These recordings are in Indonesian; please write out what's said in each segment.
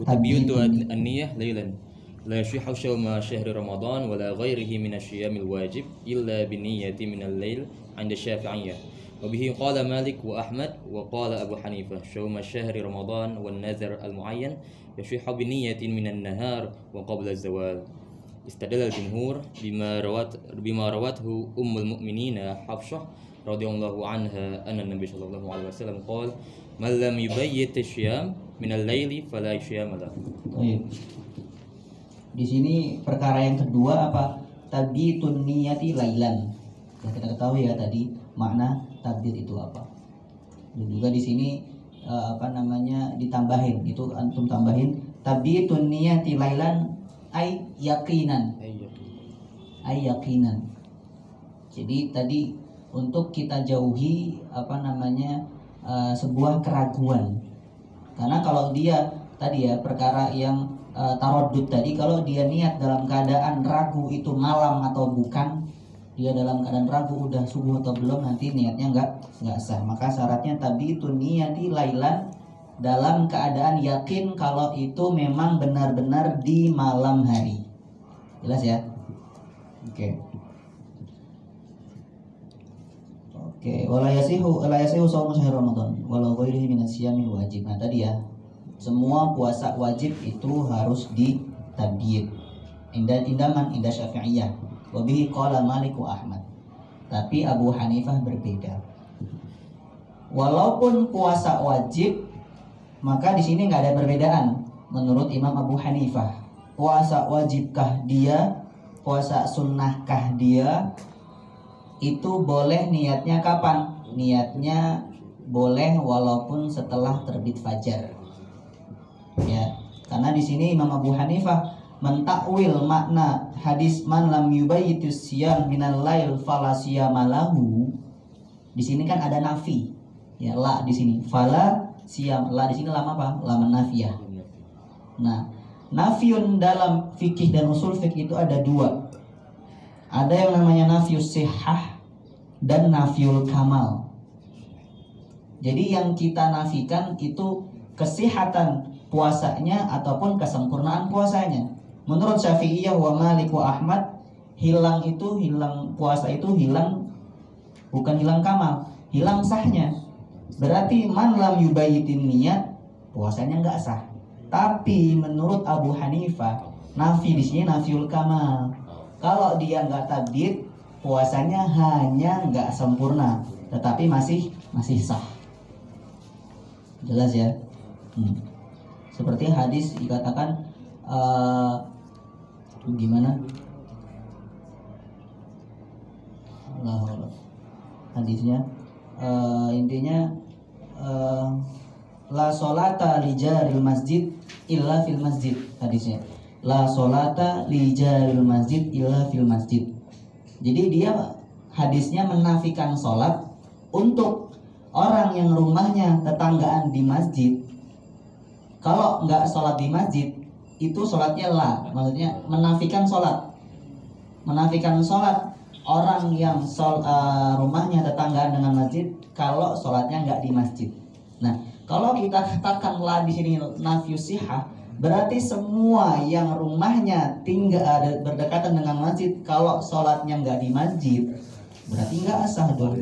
وتبييت النية ليلا لا يصح صوم شهر رمضان ولا غيره من الصيام الواجب إلا بالنية من الليل عند الشافعية وبه قال مالك وأحمد وقال أبو حنيفة صوم شهر رمضان والنذر المعين يصح بنية من النهار وقبل الزوال استدل الجمهور بما روته أم المؤمنين حفصة رضي الله عنها أن النبي صلى الله عليه وسلم قال من لم يبيت الصيام من الليل فلا صيام له. Di sini perkara yang kedua apa? Tabitun niyati lailan. Ya, kita ketahui ya tadi makna tabit itu apa. Dan juga di sini ditambahin, itu antum tambahin tabitun niyati lailan ay yaqinan. Ay yaqinan. Jadi tadi untuk kita jauhi sebuah keraguan. Karena kalau dia tadi ya perkara yang tarodud tadi, kalau dia niat dalam keadaan ragu itu malam atau bukan, dia dalam keadaan ragu udah subuh atau belum, nanti niatnya nggak sah. Maka syaratnya tadi itu niyati lailan, dalam keadaan yakin kalau itu memang benar-benar di malam hari. Jelas ya? Oke. Wala yasihu shaumu syahri Ramadan walau ghairihi minas syiyamil wajib. Nah tadi ya, semua puasa wajib itu harus ditabyid. Indah Syafi'iyah. Wa bihi qala Malik wa Ahmad. Tapi Abu Hanifah berbeda. Walaupun puasa wajib, maka di sini nggak ada perbedaan. Menurut Imam Abu Hanifah, puasa wajibkah dia, puasa sunnahkah dia, itu boleh niatnya kapan? Niatnya boleh walaupun setelah terbit fajar. Ya, karena di sini Imam Abu Hanifah mentakwil makna hadis man lam yubayyitus siyam minal lail fala siyama lahu. Di sini kan ada nafi. Ya, la di sini. Fala siyam, la di sini lam apa? Lam nafiyah. Nah, nafiyun dalam fikih dan usul fikih itu ada dua. Ada yang namanya nafius sihah dan nafiul kamal. Jadi yang kita nafikan itu kesehatan puasanya ataupun kesempurnaan puasanya. Menurut Syafi'iyah wa Malik wa Ahmad, hilang puasa itu bukan hilang kamal, hilang sahnya. Berarti man lam yubayyitin niat, puasanya enggak sah. Tapi menurut Abu Hanifah, nafi di sini nafiul kamal. Kalau dia enggak tabit, puasanya hanya enggak sempurna, tetapi masih sah. Jelas ya? Seperti hadis dikatakan gimana? Allah, hadisnya intinya la sholata li jaril masjid illa fil masjid. Hadisnya la sholata li jaril masjid illa fil masjid. Jadi dia hadisnya menafikan sholat untuk orang yang rumahnya tetanggaan di masjid. Kalau nggak sholat di masjid, itu sholatnya lah, maksudnya menafikan sholat. Menafikan sholat orang yang rumahnya tetanggaan dengan masjid, kalau sholatnya nggak di masjid. Nah, kalau kita katakan lah di sini nafius sihah, berarti semua yang rumahnya tinggal berdekatan dengan masjid, kalau sholatnya nggak di masjid, berarti nggak sah dong.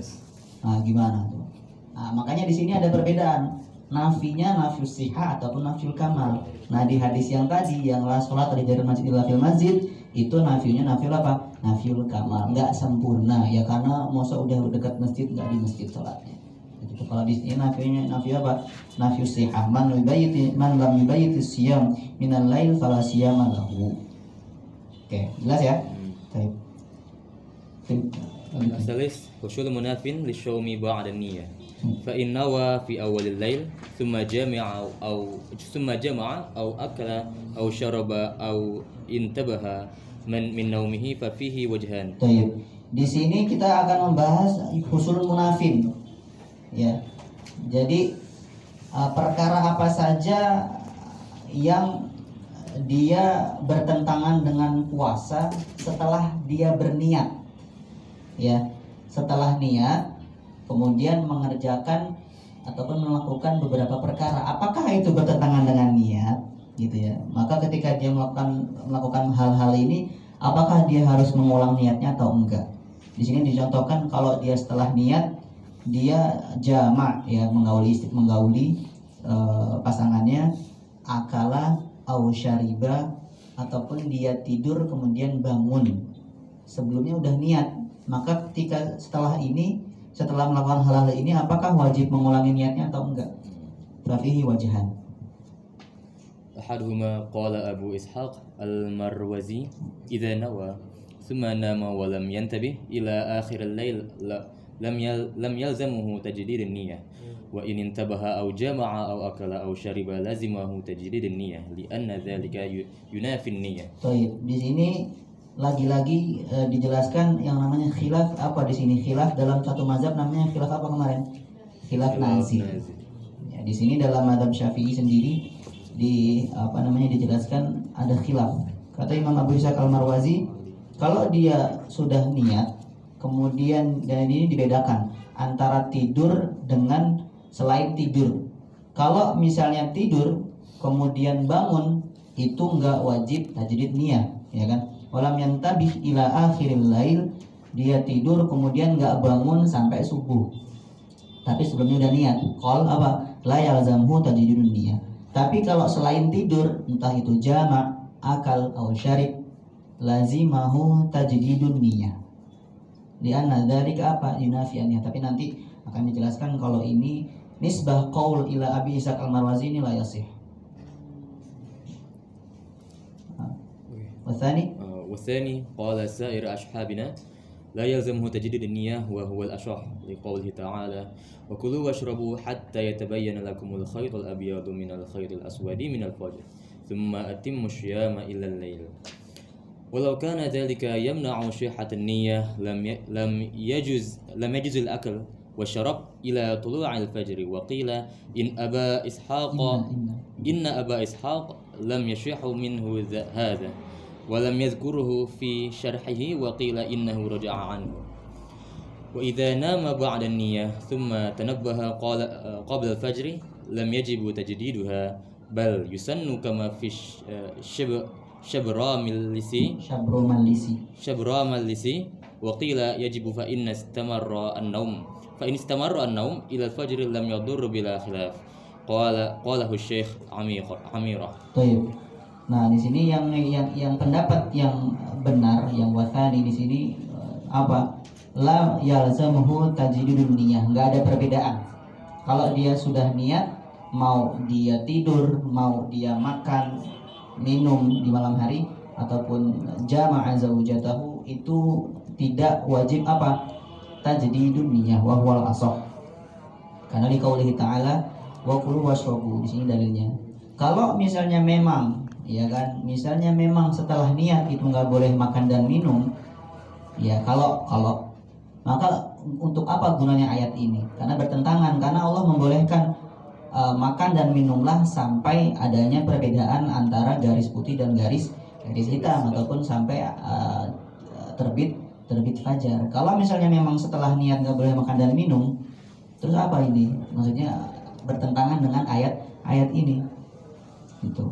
Nah, gimana tuh? Nah, makanya di sini ada perbedaan. Nafinya nafius sihah ataupun nafiul kamal. Nah, di hadis yang tadi yang la sholat di jalan masjid illa fil masjid, itu nafiunya nafiul apa? Nafiul kamal, nggak sempurna ya, karena masa udah dekat masjid nggak di masjid sholatnya. Itu kalau di sini nafi apa? Nafius sihah. Man lam yubayyit siyam minal lail fala siyama lahu. Oke, jelas ya? Baik. الثالث حصول مناف للصوم بعد النية فإن نوى في أول الليل ثم جمع أو أكل أو شرب أو انتبه من نومه ففيه وجهان. Baik. Di sini kita akan membahas husul munafin. Ya. Jadi perkara apa saja yang dia bertentangan dengan puasa setelah dia berniat. Ya, setelah niat kemudian mengerjakan ataupun melakukan beberapa perkara, apakah itu bertentangan dengan niat? Gitu Maka ketika dia melakukan hal-hal ini, apakah dia harus mengulang niatnya atau enggak? Di sini dicontohkan kalau dia setelah niat dia jama' ya, menggauli pasangannya, akala au syariba, ataupun dia tidur kemudian bangun. Sebelumnya udah niat, maka ketika setelah melakukan hal-hal ini, apakah wajib mengulangi niatnya atau enggak? Fafihi wajhan. أحدهما قال أبو إسحاق المروزي إذا نوى ثم نام ولم ينتبه إلى آخر الليل لم يلزمه تجديد النية وإن انتبه أو جمع أو أكل أو شرب لزمه تجديد النية لأن ذلك ينافي النية. Baik, di sini lagi-lagi dijelaskan yang namanya khilaf apa di sini. Khilaf dalam satu mazhab namanya khilaf apa kemarin? Khilaf nazil. Ya, di sini dalam mazhab Syafi'i sendiri dijelaskan ada khilaf. Kata Imam Abu Ishaq Al-Marwazi, kalau dia sudah niat kemudian, dan ini dibedakan antara tidur dengan selain tidur. Kalau misalnya tidur kemudian bangun, itu enggak wajib tajdid niyah, ya kan? Walam yantabih ila akhiril lail, dia tidur kemudian enggak bangun sampai subuh, tapi sebelumnya udah niat. Qol apa? La yalzamhu tajdidun niyah. Tapi kalau selain tidur, entah itu jama', akal, atau syarib, lazimahu tajdidun niyah. Lianna dzalika apa? Yunafi'annya. Tapi nanti akan dijelaskan kalau ini nisbah qaul ila Abi Ishaq Al-Marwazi ini la yasih. والثاني قال سائر أصحابنا لا يلزمه تجديد النية وهو الأصح لقوله تعالى وكلوا واشربوا حتى يتبين لكم الخيط الأبيض من الخيط الأسود من الفجر ثم أتموا الصيام إلى الليل. ولو كان ذلك يمنع صحة النية لم يجوز الأكل والشرب إلى طلوع الفجر. وقيل إن أبا إسحاق لم يشح منه هذا ولم يذكره في شرحه. وقيل إنه رجع عنه. وإذا نام بعد النية ثم تنبه قبل الفجر لم يجب تجديدها بل يسن كما في شبراملسي. وقيل يجب فإن استمر النوم إلى الفجر لم يضر بلا خلاف. قاله الشيخ عميرة. طيب. Nah, di sini yang pendapat yang benar, yang wathani di sini apa? La yalzamuhu tajdidun niyah, enggak ada perbedaan. Kalau dia sudah niat, mau dia tidur, mau dia makan, minum di malam hari ataupun jama'a zaujatahu, itu tidak wajib apa? Tajdidun niyah wa huwal ashah. Karena di qaulihi ta'ala wa kulu washrabu, di sini dalilnya. Kalau misalnya memang, ya kan, misalnya memang setelah niat itu nggak boleh makan dan minum, ya kalau maka untuk apa gunanya ayat ini? Karena bertentangan, karena Allah membolehkan makan dan minumlah sampai adanya perbedaan antara garis putih dan garis hitam, ataupun sampai terbit fajar. Kalau misalnya memang setelah niat nggak boleh makan dan minum, terus apa ini? Maksudnya bertentangan dengan ayat ini, gitu.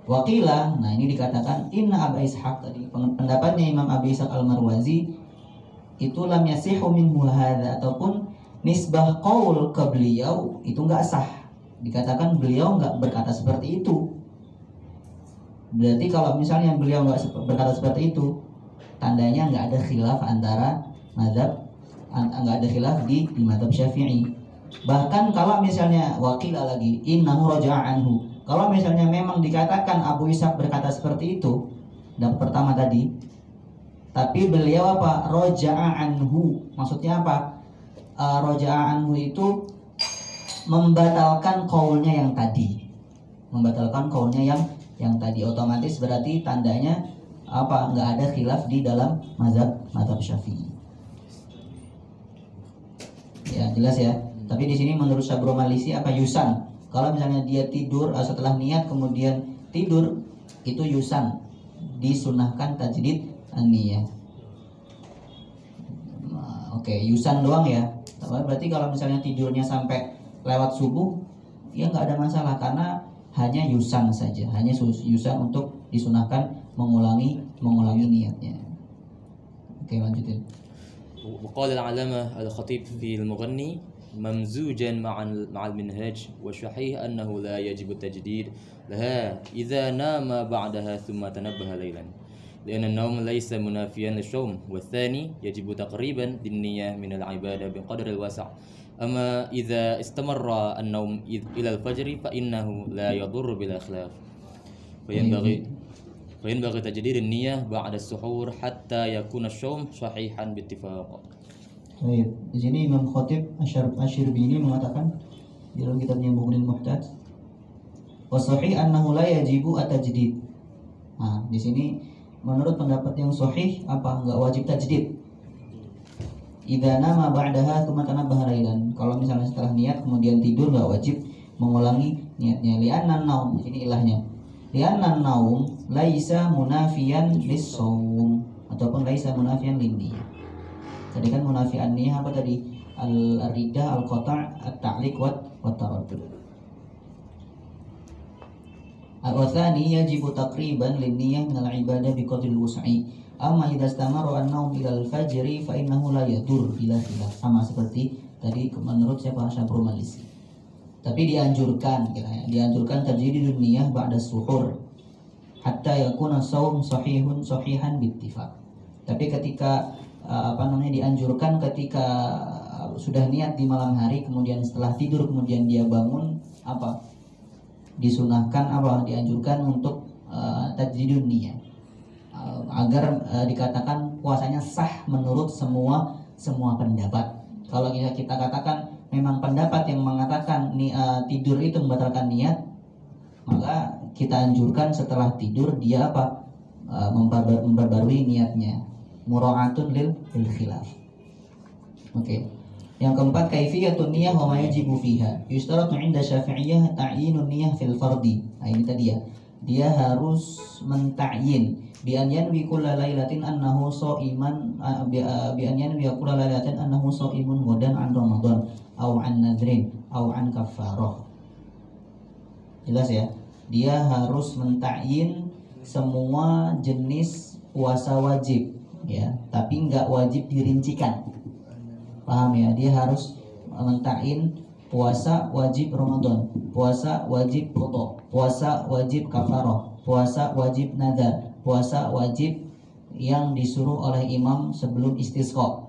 Wakilah, nah ini dikatakan inna Aba Ishaq tadi, pendapatnya Imam Abi Ishaq Al-Marwazi itu lam yasihu minhu hadza, ataupun nisbah qaul ke beliau itu enggak sah. Dikatakan beliau enggak berkata seperti itu. Berarti kalau misalnya beliau enggak berkata seperti itu, tandanya enggak ada khilaf antara mazhab, enggak ada khilaf di mazhab Syafi'i. Bahkan kalau misalnya wakilah lagi innahu raja'a anhu, kalau misalnya memang dikatakan Abu Ishaq berkata seperti itu dan pertama tadi, tapi beliau apa? Raja'a anhu. Maksudnya apa? Raja'a anhu itu membatalkan qaulnya yang tadi. Membatalkan qaulnya yang tadi, otomatis berarti tandanya apa? Enggak ada khilaf di dalam mazhab Syafi'i. Ya, jelas ya. Tapi di sini menurut Syabromalisi apa? Yusan. Kalau misalnya dia tidur setelah niat kemudian tidur, itu yusan, disunahkan tajdid niyah. Oke, yusan doang ya. Berarti kalau misalnya tidurnya sampai lewat subuh, ya nggak ada masalah, karena hanya yusan saja, hanya yusan untuk disunahkan mengulangi niatnya. Oke, lanjutin. وقال العلامة الخطيب في المغني ممزوجا مع المنهاج والصحيح أنه لا يجب التجديد لها إذا نام بعدها ثم تنبه ليلا لأن النوم ليس منافيا للصوم والثاني يجب تقريبا للنية من العبادة بقدر الوسع أما إذا استمر النوم إلى الفجر فإنه لا يضر بلا خلاف فينبغي تجديد النية بعد السحور حتى يكون الصوم صحيحا باتفاق. Baik, di sini Imam Khatib Asy-Syirbini mengatakan di dalam kitabnya Bughnil Muhtaj, wa sahih annahu la yajibu at-tajdid. Nah, di sini menurut pendapat yang sahih apa? Enggak wajib tajdid. Idza nama ba'daha tsumma tanabbaha lailan. Kalau misalnya setelah niat kemudian tidur enggak wajib mengulangi niatnya. Li'anna naum, ini ilahnya. Li'anna naum laisa munafiyan lis-shaum ataupun laisa munafiyan lin-niyah. Tadi kan munafi'an niyah apa tadi? Al-ridah, al-qata', at-ta'liq wa at-taraddud. Al-wathani yajibu taqriban lin-niyah min al-ibadah biqadri al-wus'i. Amma idza istamara an-naum ila al-fajri fa innahu la yadur bila khilaf. Sama seperti tadi menurut siapa? Syabrul Malisi. Tapi dianjurkan terjadi niyah ba'da suhur hatta yakuna shaum sahihan bittifaq. Tapi ketika dianjurkan ketika sudah niat di malam hari kemudian setelah tidur kemudian dia bangun dianjurkan untuk tajdidun niyah agar dikatakan puasanya sah menurut semua pendapat. Kalau kita katakan memang pendapat yang mengatakan tidur itu membatalkan niat, maka kita anjurkan setelah tidur dia memperbarui niatnya. Mura'atun lil khilaf. Oke. Yang keempat, kaifiyatun niyah wa ma yajibu fiha. Yustaratu 'inda Syafi'iyah ta'yinun niyah fil fardi. Nah, ini tadi ya. Dia harus menta'yin bi an yanwi kulla lailatin annahu sha'iman bi an yanwi kulla lailatin annahu sha'imun wadan an Ramadan aw an nadrin aw an kafarah. Jelas ya? Dia harus menta'yin semua jenis puasa wajib, ya, tapi nggak wajib dirincikan. Paham ya? Dia harus mentain puasa wajib Ramadan, puasa wajib qada, puasa wajib kafarah, puasa wajib nadar, puasa wajib yang disuruh oleh imam sebelum istisqa.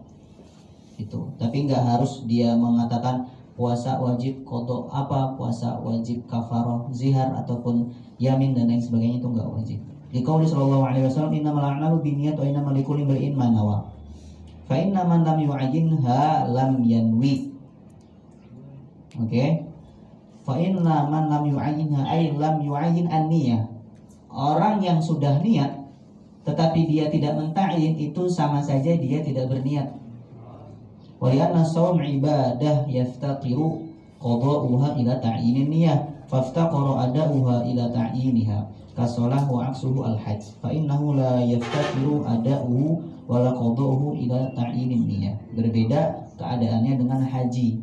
Itu. Tapi nggak harus dia mengatakan puasa wajib qada puasa wajib kafarah, zihar ataupun yamin dan lain sebagainya, itu nggak wajib. Liqauli sallallahu alaihi wasallam innamal a'malu binniyat wa innamal likulli imrin ma nawa. Fa inna man lam yu'ayyinha lam yanwi. Oke. Fa inna man lam yu'ayyinha ay lam yu'ayyin an-niyah. Orang yang sudah niat tetapi dia tidak menta'yin, itu sama saja dia tidak berniat. Wa li'anna shaum ibadah yaftaqiru qada'uha ila ta'yinin niyah faftaqara ada'uha ila ta'yiniha. Kasolah wa aksuhu al-hajj fa innahu la yaftakiru ada'uhu wa la qada'uhu ila ta'yinin niyah. Berbeda keadaannya dengan haji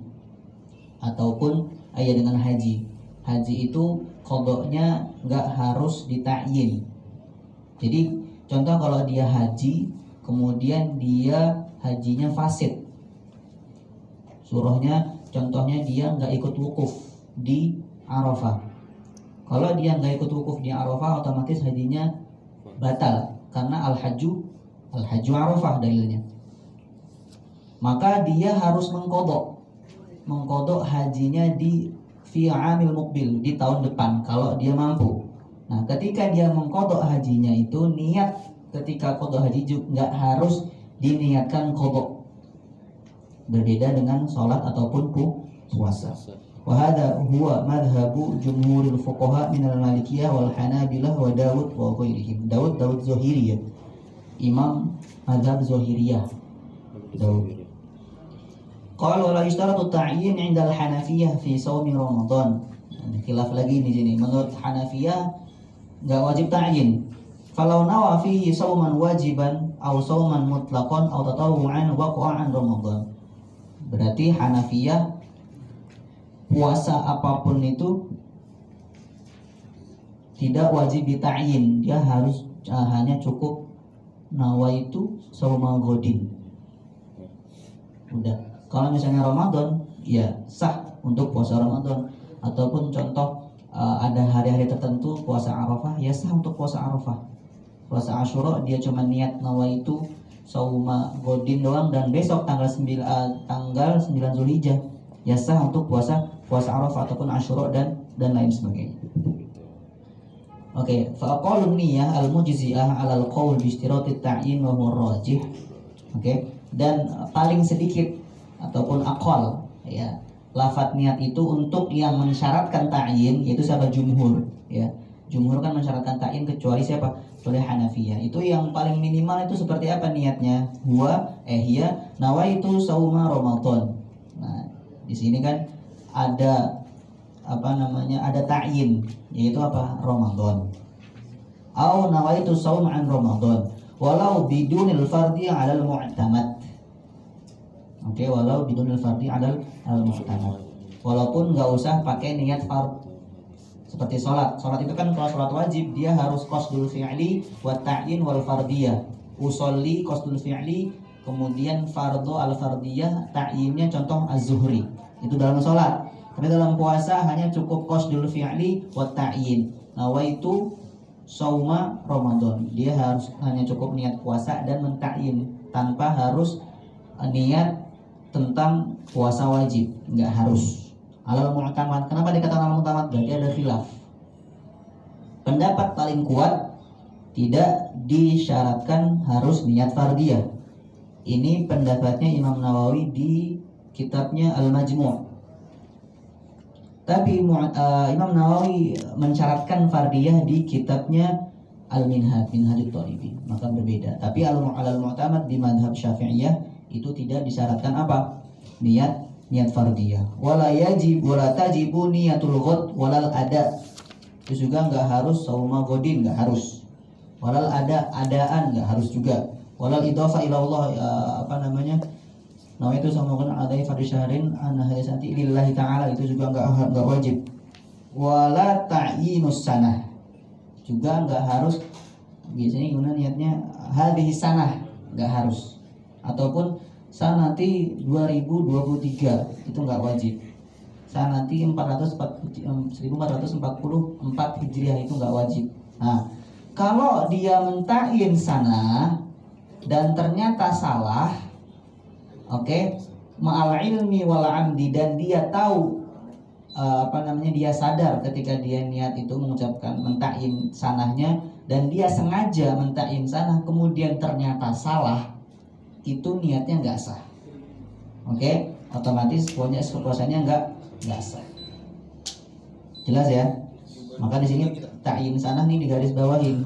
ataupun dengan haji. Haji itu qada'nya enggak harus ditakyin. Jadi contoh kalau dia haji kemudian dia hajinya fasid, surahnya contohnya dia enggak ikut wukuf di Arafah. Kalau dia nggak ikut wukuf di Arafah, otomatis hajinya batal karena al-hajju Arafah dalilnya. Maka dia harus mengkodok hajinya di fi amil muqbil, di tahun depan kalau dia mampu. Nah, ketika dia mengkodok hajinya itu niat ketika kodok haji juga nggak harus diniatkan kodok. Berbeda dengan sholat ataupun puasa. Wahada huwa madhabu jumhuril fuqaha minal malikiyah wal hanabilah wa Dawud wa ghairihim. Dawud Zohiriyah, imam madhab Zohiriyah Dawud. Qala la yustaratu ta'yin 'inda al-Hanafiyah fi shaumi Ramadan. Khilaf lagi di sini. Menurut Hanafiyah enggak wajib ta'yin. Falau nawa fihi shauman wajiban aw shauman mutlaqan aw tatawwu'an waqa'an Ramadan. Berarti Hanafiyah puasa apapun itu tidak wajib dita'yin, dia harus hanya cukup nawaitu sauma godin. Udah. Kalau misalnya Ramadan, ya sah untuk puasa Ramadan. Ataupun contoh ada hari-hari tertentu puasa Arafah, ya sah untuk puasa Arafah. Puasa Asyura dia cuma niat nawaitu sauma godin doang, dan besok tanggal 9 Zulhijjah ya sah untuk puasa Arafah ataupun Asyura dan lain sebagainya. Oke, fa aqalun niyyah al-mujzi'ah 'ala al-qaul bi ishtirati at-ta'yin wa huwa rajih. Oke, dan paling sedikit ataupun aqal ya, lafaz niat itu untuk yang mensyaratkan ta'yin, yaitu siapa? Jumhur ya. Jumhur kan mensyaratkan ta'yin kecuali siapa? Kecuali Hanafiyah. Itu yang paling minimal itu seperti apa niatnya? Hiya nawaitu sauma Ramadan. Nah, di sini kan ada ada ta'yin, yaitu apa? Ramadan. Au nawaitu saum an Ramadan walau bidunil fardhi 'alal mu'tamad. Oke, walau bidunil fardhi 'alal mu'tamad. Walaupun enggak usah pakai niat fard. Seperti sholat itu kan kalau sholat wajib dia harus qasdul fi'li wa ta'yin wal fardiyah. Usolli qasdul fi'li, kemudian fardhu al fardiyah, ta'yinnya contoh az-zuhri. Itu dalam sholat. Tapi dalam puasa hanya cukup qasdul fi'li wa ta'yin. Nawaitu sauma Ramadan. Dia harus hanya cukup niat puasa dan mentakyin tanpa harus niat tentang puasa wajib, enggak harus. Alal mu'tamad. Kenapa dikatakan alal mu'tamad? Berarti ada khilaf. Pendapat paling kuat tidak disyaratkan harus niat fardiyah. Ini pendapatnya Imam Nawawi di kitabnya Al-Majmu'. Tapi Imam Nawawi mensyaratkan fardiyah di kitabnya Al-Minhaj, Minhajut Thalibin. Maka berbeda. Tapi alal mu'tamad di mazhab Syafi'iyah itu tidak disyaratkan apa? Niat fardiyah. Wala tajibu niyatul ghad walal ada. Itu juga enggak harus sauma godin, enggak harus. Walal adaan enggak harus juga. Walal idhafa ila Allah itu sama kan adai fardhi syahrin an hadisati lillahi ta'ala, itu juga enggak wajib. Wala ta'yinus sanah, juga enggak harus. Biasanya gimana niatnya? Hadhihi sanah, enggak harus. Ataupun sanati 2023, itu enggak wajib. Sanati 1444 Hijriah, itu enggak wajib. Nah, kalau dia mentakyin sanah dan ternyata salah, oke, ma'al ilmi wal amdi, dan dia tahu dia sadar ketika dia niat itu mengucapkan mentakyin sanahnya, dan dia sengaja mentakyin sanah kemudian ternyata salah, itu niatnya enggak sah. Oke, otomatis puasanya enggak sah. Jelas ya? Maka di sini ta'yin sanah nih digaris bawahin.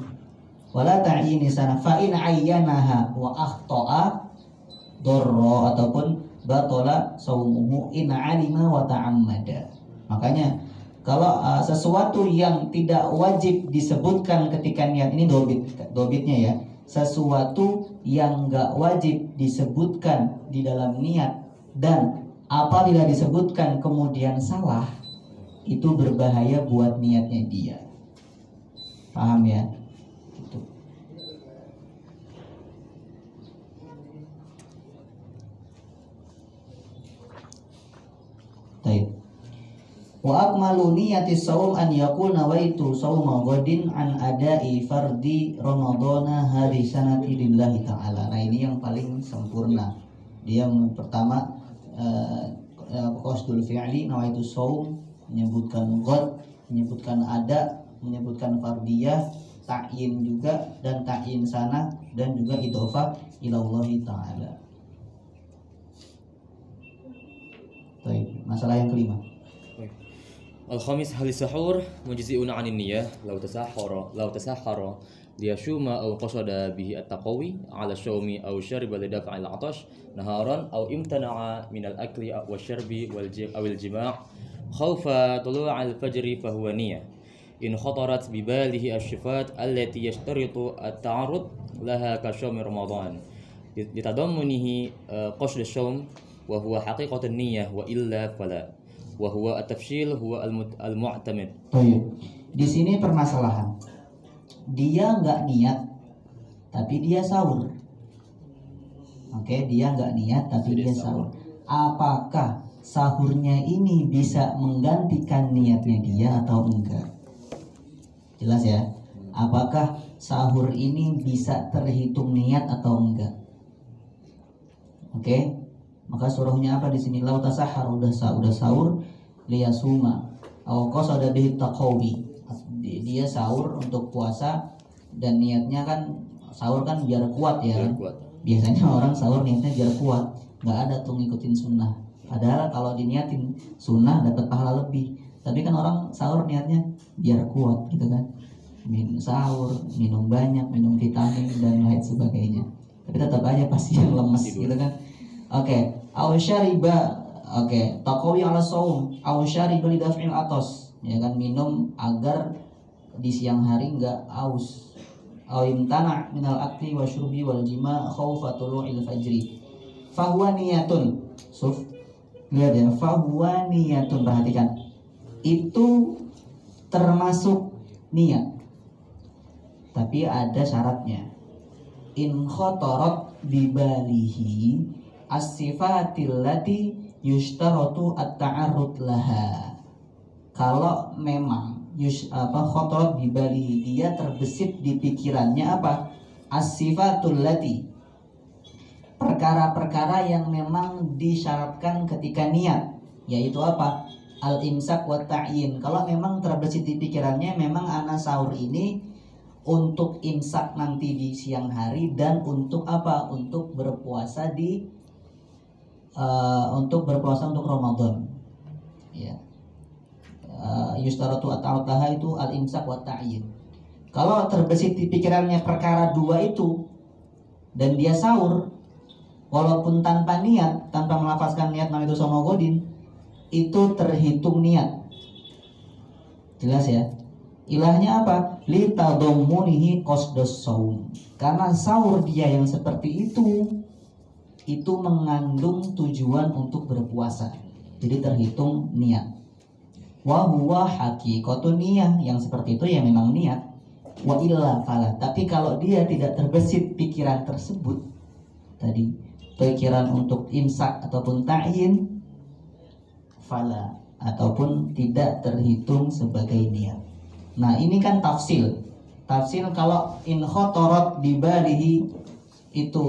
Wala ta'yin sanah fa in ayyanaha wa akhta'a dorro, ataupun batola saumuhu in alima wa ta'ammada. Makanya kalau sesuatu yang tidak wajib disebutkan ketika niat, ini dobitnya ya, sesuatu yang enggak wajib disebutkan di dalam niat dan apabila disebutkan kemudian salah, itu berbahaya buat niatnya dia. Paham ya? Gitu. Baik. Wa akmalu niyati shaum an yaqul nawaitu shauma ghadin an ada'i fardi ramadhana hari sanati lillahi ta'ala. Nah, ini yang paling sempurna. Dia pertama qasdul fi'li nawaitu shaum, menyebutkan ghad, menyebutkan ada, menyebutkan fardiyah, ta'yin juga, dan ta'yin sana, dan juga idhofah ilallahi ta'ala. Baik, masalah yang kelima. Al-khamis, hal sahur mujzi'un 'anil niyyah law tasahhara liyashuma aw qasada bihi at-taqawi 'ala syawmi aw syariba lidaf'il 'atash naharan aw imtana'a min al-akli wa syarbi wal jima' khawfa tulu'al fajri fa huwa niyyah in khatarat bi balihi asy-syifat allati yashtaritu at-ta'arrud laha ka syawmi ramadan litadammunihi qasd asy-syawm wa huwa haqiqatun niyyah wa illa fala. wa huwa at-tafshil huwa al-mu'tamid. Di sini permasalahan. Dia nggak niat, tapi dia sahur. Oke, dia nggak niat tapi dia sahur. Apakah sahurnya ini bisa menggantikan niatnya dia atau enggak? Jelas ya? Apakah sahur ini bisa terhitung niat atau enggak? Oke, maka suruhnya apa di sini? Lau tasahhar, udah sahur, liyasuma aw qasada bihi taqawi. Dia sahur untuk puasa dan niatnya kan sahur kan biar kuat ya. Biasanya orang sahur niatnya biar kuat, nggak ada tuh ngikutin sunnah. Padahal kalau diniatin sunnah dapat pahala lebih. Tapi kan orang sahur niatnya biar kuat gitu kan. Sahur, minum banyak, minum vitamin dan lain sebagainya. Tapi tetap aja pasti yang lemes gitu kan. Oke, aw syariba, oke, taqawi ala shaum, aw syariba li daf'il atas. Ya kan, minum agar di siang hari enggak aus. Aw imtana' minal akli wa syurbi wal jima' khaufa tulu'il fajri. Fahuwa niyatun. Lihat ya, fahuwa niyatun, perhatikan. Itu termasuk niat. Tapi ada syaratnya. In khotorot bibalihi as-sifatil lati yushtaratu at-ta'arrud laha. Kalau memang khotorot bibalihi, dia terbesit di pikirannya apa? As-sifatul lati, perkara-perkara yang memang disyaratkan ketika niat, yaitu apa? Al-imsak wa ta'yin. Kalau memang terbesit di pikirannya memang ana sahur ini untuk imsak nanti di siang hari dan untuk apa? Untuk berpuasa untuk Ramadan. Ya. Yustaratu at-ta'ataha itu al-imsak wa ta'yin. Kalau terbesit di pikirannya perkara dua itu dan dia sahur walaupun tanpa niat, tanpa melafazkan niat nawaitu shauma ghadin, itu terhitung niat. Jelas ya? Ilahnya apa? Li tadammunihi qasdus shaum. Karena sahur dia yang seperti itu mengandung tujuan untuk berpuasa. Jadi terhitung niat. Wa huwa haqiqatun niyah, yang seperti itu ya memang niat. Wa illa fala. Tapi kalau dia tidak terbesit pikiran tersebut tadi, pikiran untuk imsak ataupun ta'yin, fala, ataupun tidak terhitung sebagai niat. Nah, ini kan tafsil. Tafsil kalau in khotorot bibalihi itu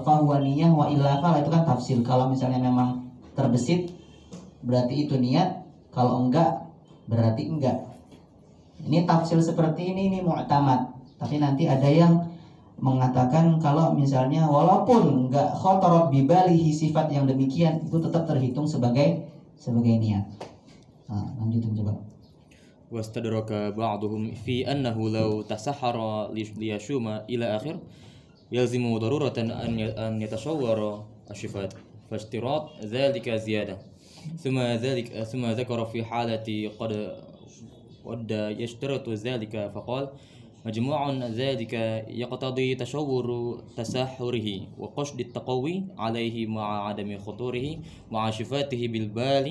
fahuwa niyah wa illa fala, itu kan tafsil. Kalau misalnya memang terbesit berarti itu niat, kalau enggak berarti enggak. Ini tafsil seperti ini mu'tamad. Tapi nanti ada yang mengatakan kalau misalnya walaupun enggak khotorot bibalihi sifat yang demikian, itu tetap terhitung sebagai niat. Nah, lanjutin coba. Wastadraka ba'duhum fi annahu law tasahhara liyashuma ila akhir yalzimu daruratan an yatashawwara ashifat fashtirat dhalika ziyadah. ثم ذكر في حالة قد يشترط ذلك فقال مجموع ذلك يقتضي تشور تسحره وقصد التقوي عليه مع عدم خطوره مع شفاته بالبال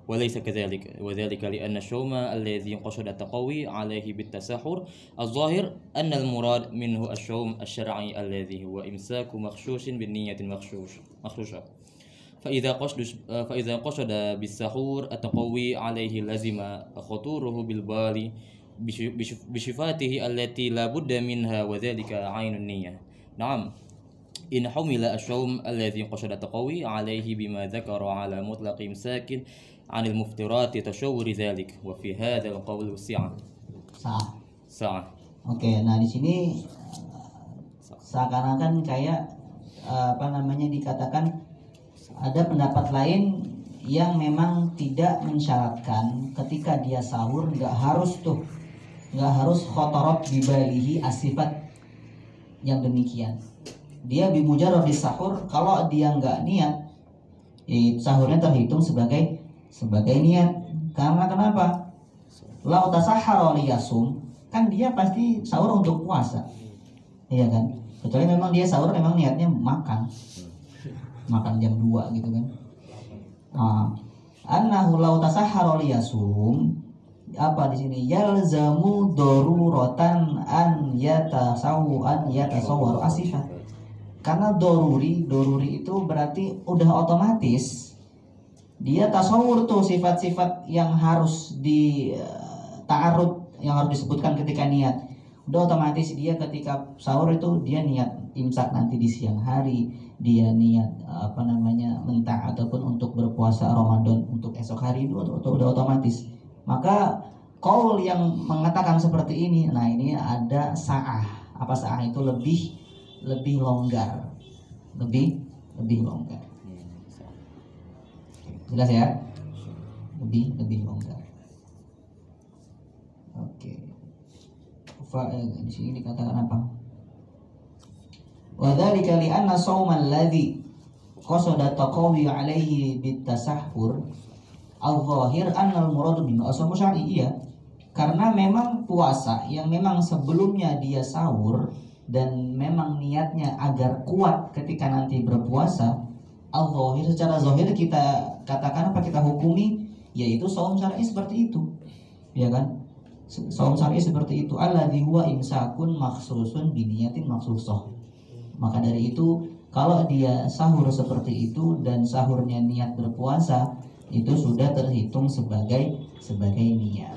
وليس كذلك وذلك لأن الشوم الذي قصد التقوي عليه بالتسحر الظاهر أن المراد منه الشوم الشرعي الذي هو إمساك مخشوش بالنية مخشوشة فإذا قصد بالسحور التقوي عليه لزم خطوره بالبال بشفاته التي لا بد منها وذلك عين النية. نعم، إن حمل الشوم الذي قصد التقوي عليه بما ذكر على مطلق إمساك عن المفترات تشور ذلك وفي هذا القول سعة. Oke, nah di sini seakan-akan kayak dikatakan ada pendapat lain yang memang tidak mensyaratkan ketika dia sahur nggak harus khotorot bibalihi asifat yang demikian. Dia bimujarradis sahur, kalau dia nggak niat, sahurnya terhitung sebagai niat. Karena kenapa? Lau tasahhara liyasum, kan dia pasti sahur untuk puasa, iya kan? Kecuali memang dia sahur memang niatnya makan jam 2 gitu kan. Annahu law tasahhara liyasum, apa di sini, yalzamu daruratan an yatasawwaru asifat. Karena doruri itu berarti udah otomatis dia tasawur tuh sifat-sifat yang harus di ta'arud, yang harus disebutkan ketika niat. Udah otomatis dia ketika sahur itu dia niat imsak nanti di siang hari, dia niat mentak ataupun untuk berpuasa Ramadan untuk esok hari itu udah otomatis. Maka qaul yang mengatakan seperti ini, nah ini ada sa'ah. Apa sa'ah itu? Lebih longgar. Lebih longgar. Jelas ya? Lebih longgar. Oke. Di sini dikatakan apa? Wa dzalika li anna shaumal ladzi qasada taqawi alaihi bitasahhur al-zahir anna al-murad bima asal syar'i. Iya. Karena memang puasa yang memang sebelumnya dia sahur dan memang niatnya agar kuat ketika nanti berpuasa, al-zahir secara zahir kita katakan kita hukumi, yaitu shaum syar'i seperti itu. Ya kan? Shaum syar'i seperti itu, alladzi huwa imsakun makhsusun bi niyatin makhsusah. Maka dari itu kalau dia sahur seperti itu dan sahurnya niat berpuasa, itu sudah terhitung sebagai niat.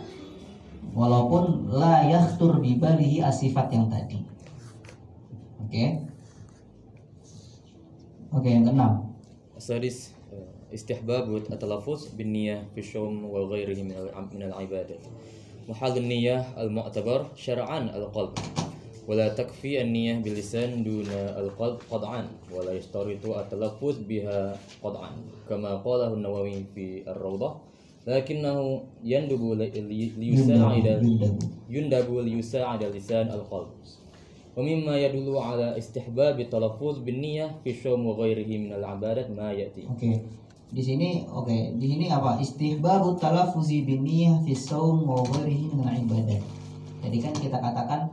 Walaupun la yakhtur bi balihi asifat yang tadi. Oke, yang keenam. Asadis istihbab at-talaffuz bin niyyah fi syawm wa ghairihi min al-ibadah. Mahal niyyah al-mu'tabar syar'an al-qalb. ولا تكفي النية باللسان دون القلب قطعا ولا يشترط التلفظ بها قطعا كما قاله النووي في الروضة لكنه يندب ليساعد لسان القلب ومما يدل على استحباب التلفظ بالنية في الصوم وغيره من العبادات ما يأتي. Di sini apa? Istihbabut talaffuzi binniyah fi shaum wa ghairihi min al-ibadat. Jadi kan kita katakan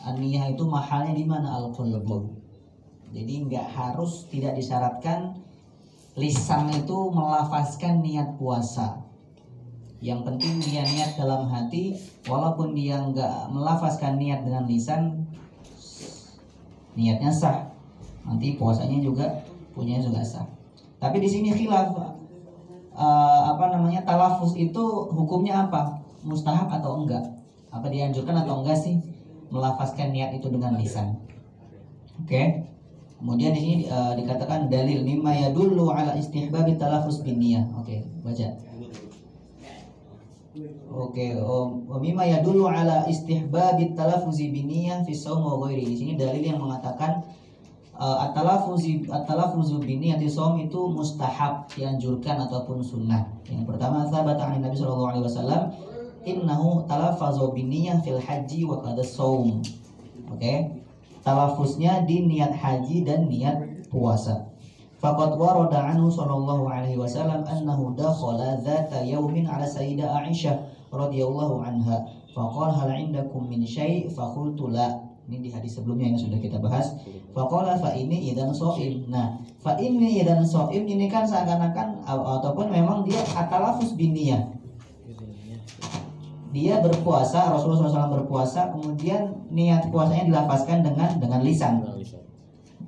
an-niyah itu mahalnya di mana? Al-qalbu. Jadi tidak disyaratkan lisan itu melafazkan niat puasa. Yang penting dia niat dalam hati, walaupun dia enggak melafazkan niat dengan lisan, niatnya sah. Nanti puasanya juga sah. Tapi di sini khilaf, talafuz itu hukumnya apa? Mustahab atau enggak? Apa dianjurkan atau enggak sih melafazkan niat itu dengan lisan? Kemudian di sini dikatakan dalil mimma yadullu ala istihbabi talafuz bin niyah. Baca. Mimma yadullu ala istihbabi talaffuzi bin niyah fi shaum wa ghairi. Di sini dalil yang mengatakan at-talaffuzu bin niyah fi shaum itu mustahab, dianjurkan ataupun sunnah. Yang pertama, sabata an Nabi sallallahu alaihi wasallam innahu talaffazu bin niyah fil haji wa qada shaum. Talaffuznya di niat haji dan niat puasa. Faqad warada anhu sallallahu alaihi wasallam annahu dakhala dzata yaumin ala sayyidah Aisyah radhiyallahu anha faqala hal indakum min syai' faqultu la. Ini di hadis sebelumnya yang sudah kita bahas. Faqala fa inni idan shaim. Nah, fa inni idan shaim ini kan seakan-akan ataupun memang dia at-talaffuz bin niyah. Dia berpuasa, Rasulullah SAW berpuasa, kemudian niat puasanya dilafazkan dengan lisan.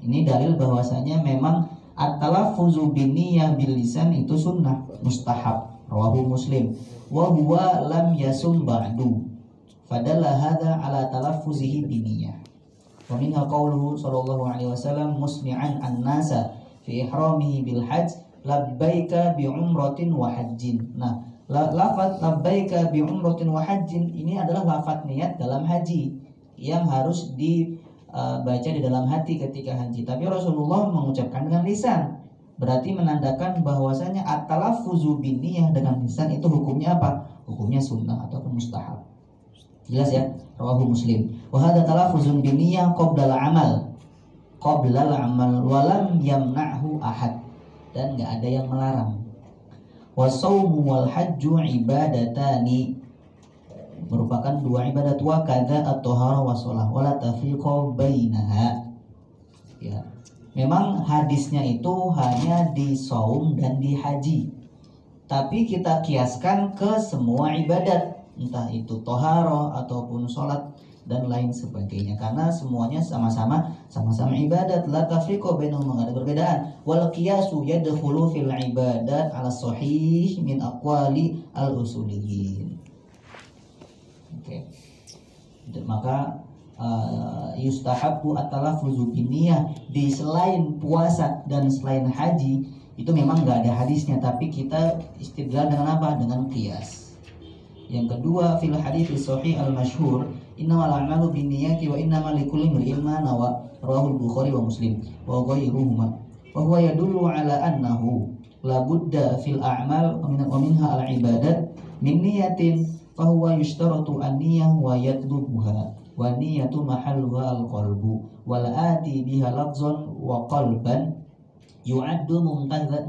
Ini dalil bahwasanya memang at-talaffuzu bin niyah bil lisan itu sunnah, mustahab. Rawahu Muslim. Wa huwa lam yasum ba'du. Fadalla hadza ala talaffuzihi bin niyah. Wa minha qauluhu sallallahu alaihi wasallam musmi'an an-nasa fi ihramihi bil hajj labbaika bi umratin wa hajjin. Nah, lafaz labbaika bi umratin wa hajjin ini adalah lafaz niat dalam haji yang harus dibaca di dalam hati ketika haji. Tapi Rasulullah mengucapkan dengan lisan. Berarti menandakan bahwasanya at-talaffuzu bin niyah dengan lisan itu hukumnya apa? Hukumnya sunnah ataupun mustahab. Jelas ya? Rawahu Muslim. Wa hadza talaffuzun bin niyah qabla al-amal. Qabla al-amal wa lam yamna'hu ahad. Dan enggak ada yang melarang. Wasaumu wal hajju ibadatani, merupakan dua ibadat. Wa kadza at-thahara wa shalah wala tafriqa bainaha. Ya. Memang hadisnya itu hanya di saum dan di haji. tapi kita kiaskan ke semua ibadat, entah itu toharoh ataupun sholat dan lain sebagainya, karena semuanya sama-sama ibadat. La tafriqu bainahum, ada perbedaan. Wal qiyasu yadkhulu fil ibadat ala sahih min aqwali al usuliyyin. Oke. Maka yustahabbu at-talaffuzu binniyah di selain puasa dan selain haji itu memang nggak ada hadisnya, tapi kita istidlal dengan apa? Dengan qiyas. Yang kedua, fil hadits sahih al-masyhur innamal a'malu binniyati wa innamal likulli imrin ma nawa, rawahu al-Bukhari wa Muslim wa ghairuhuma, wa huwa yadullu ala annahu la budda fil a'mal wa minha al-ibadat min niyatin fa huwa yushtaratu an-niyyah wa yatlubuha wa niyyatu mahalluha al-qalbu wal ati biha lafzan wa qalban yu'addu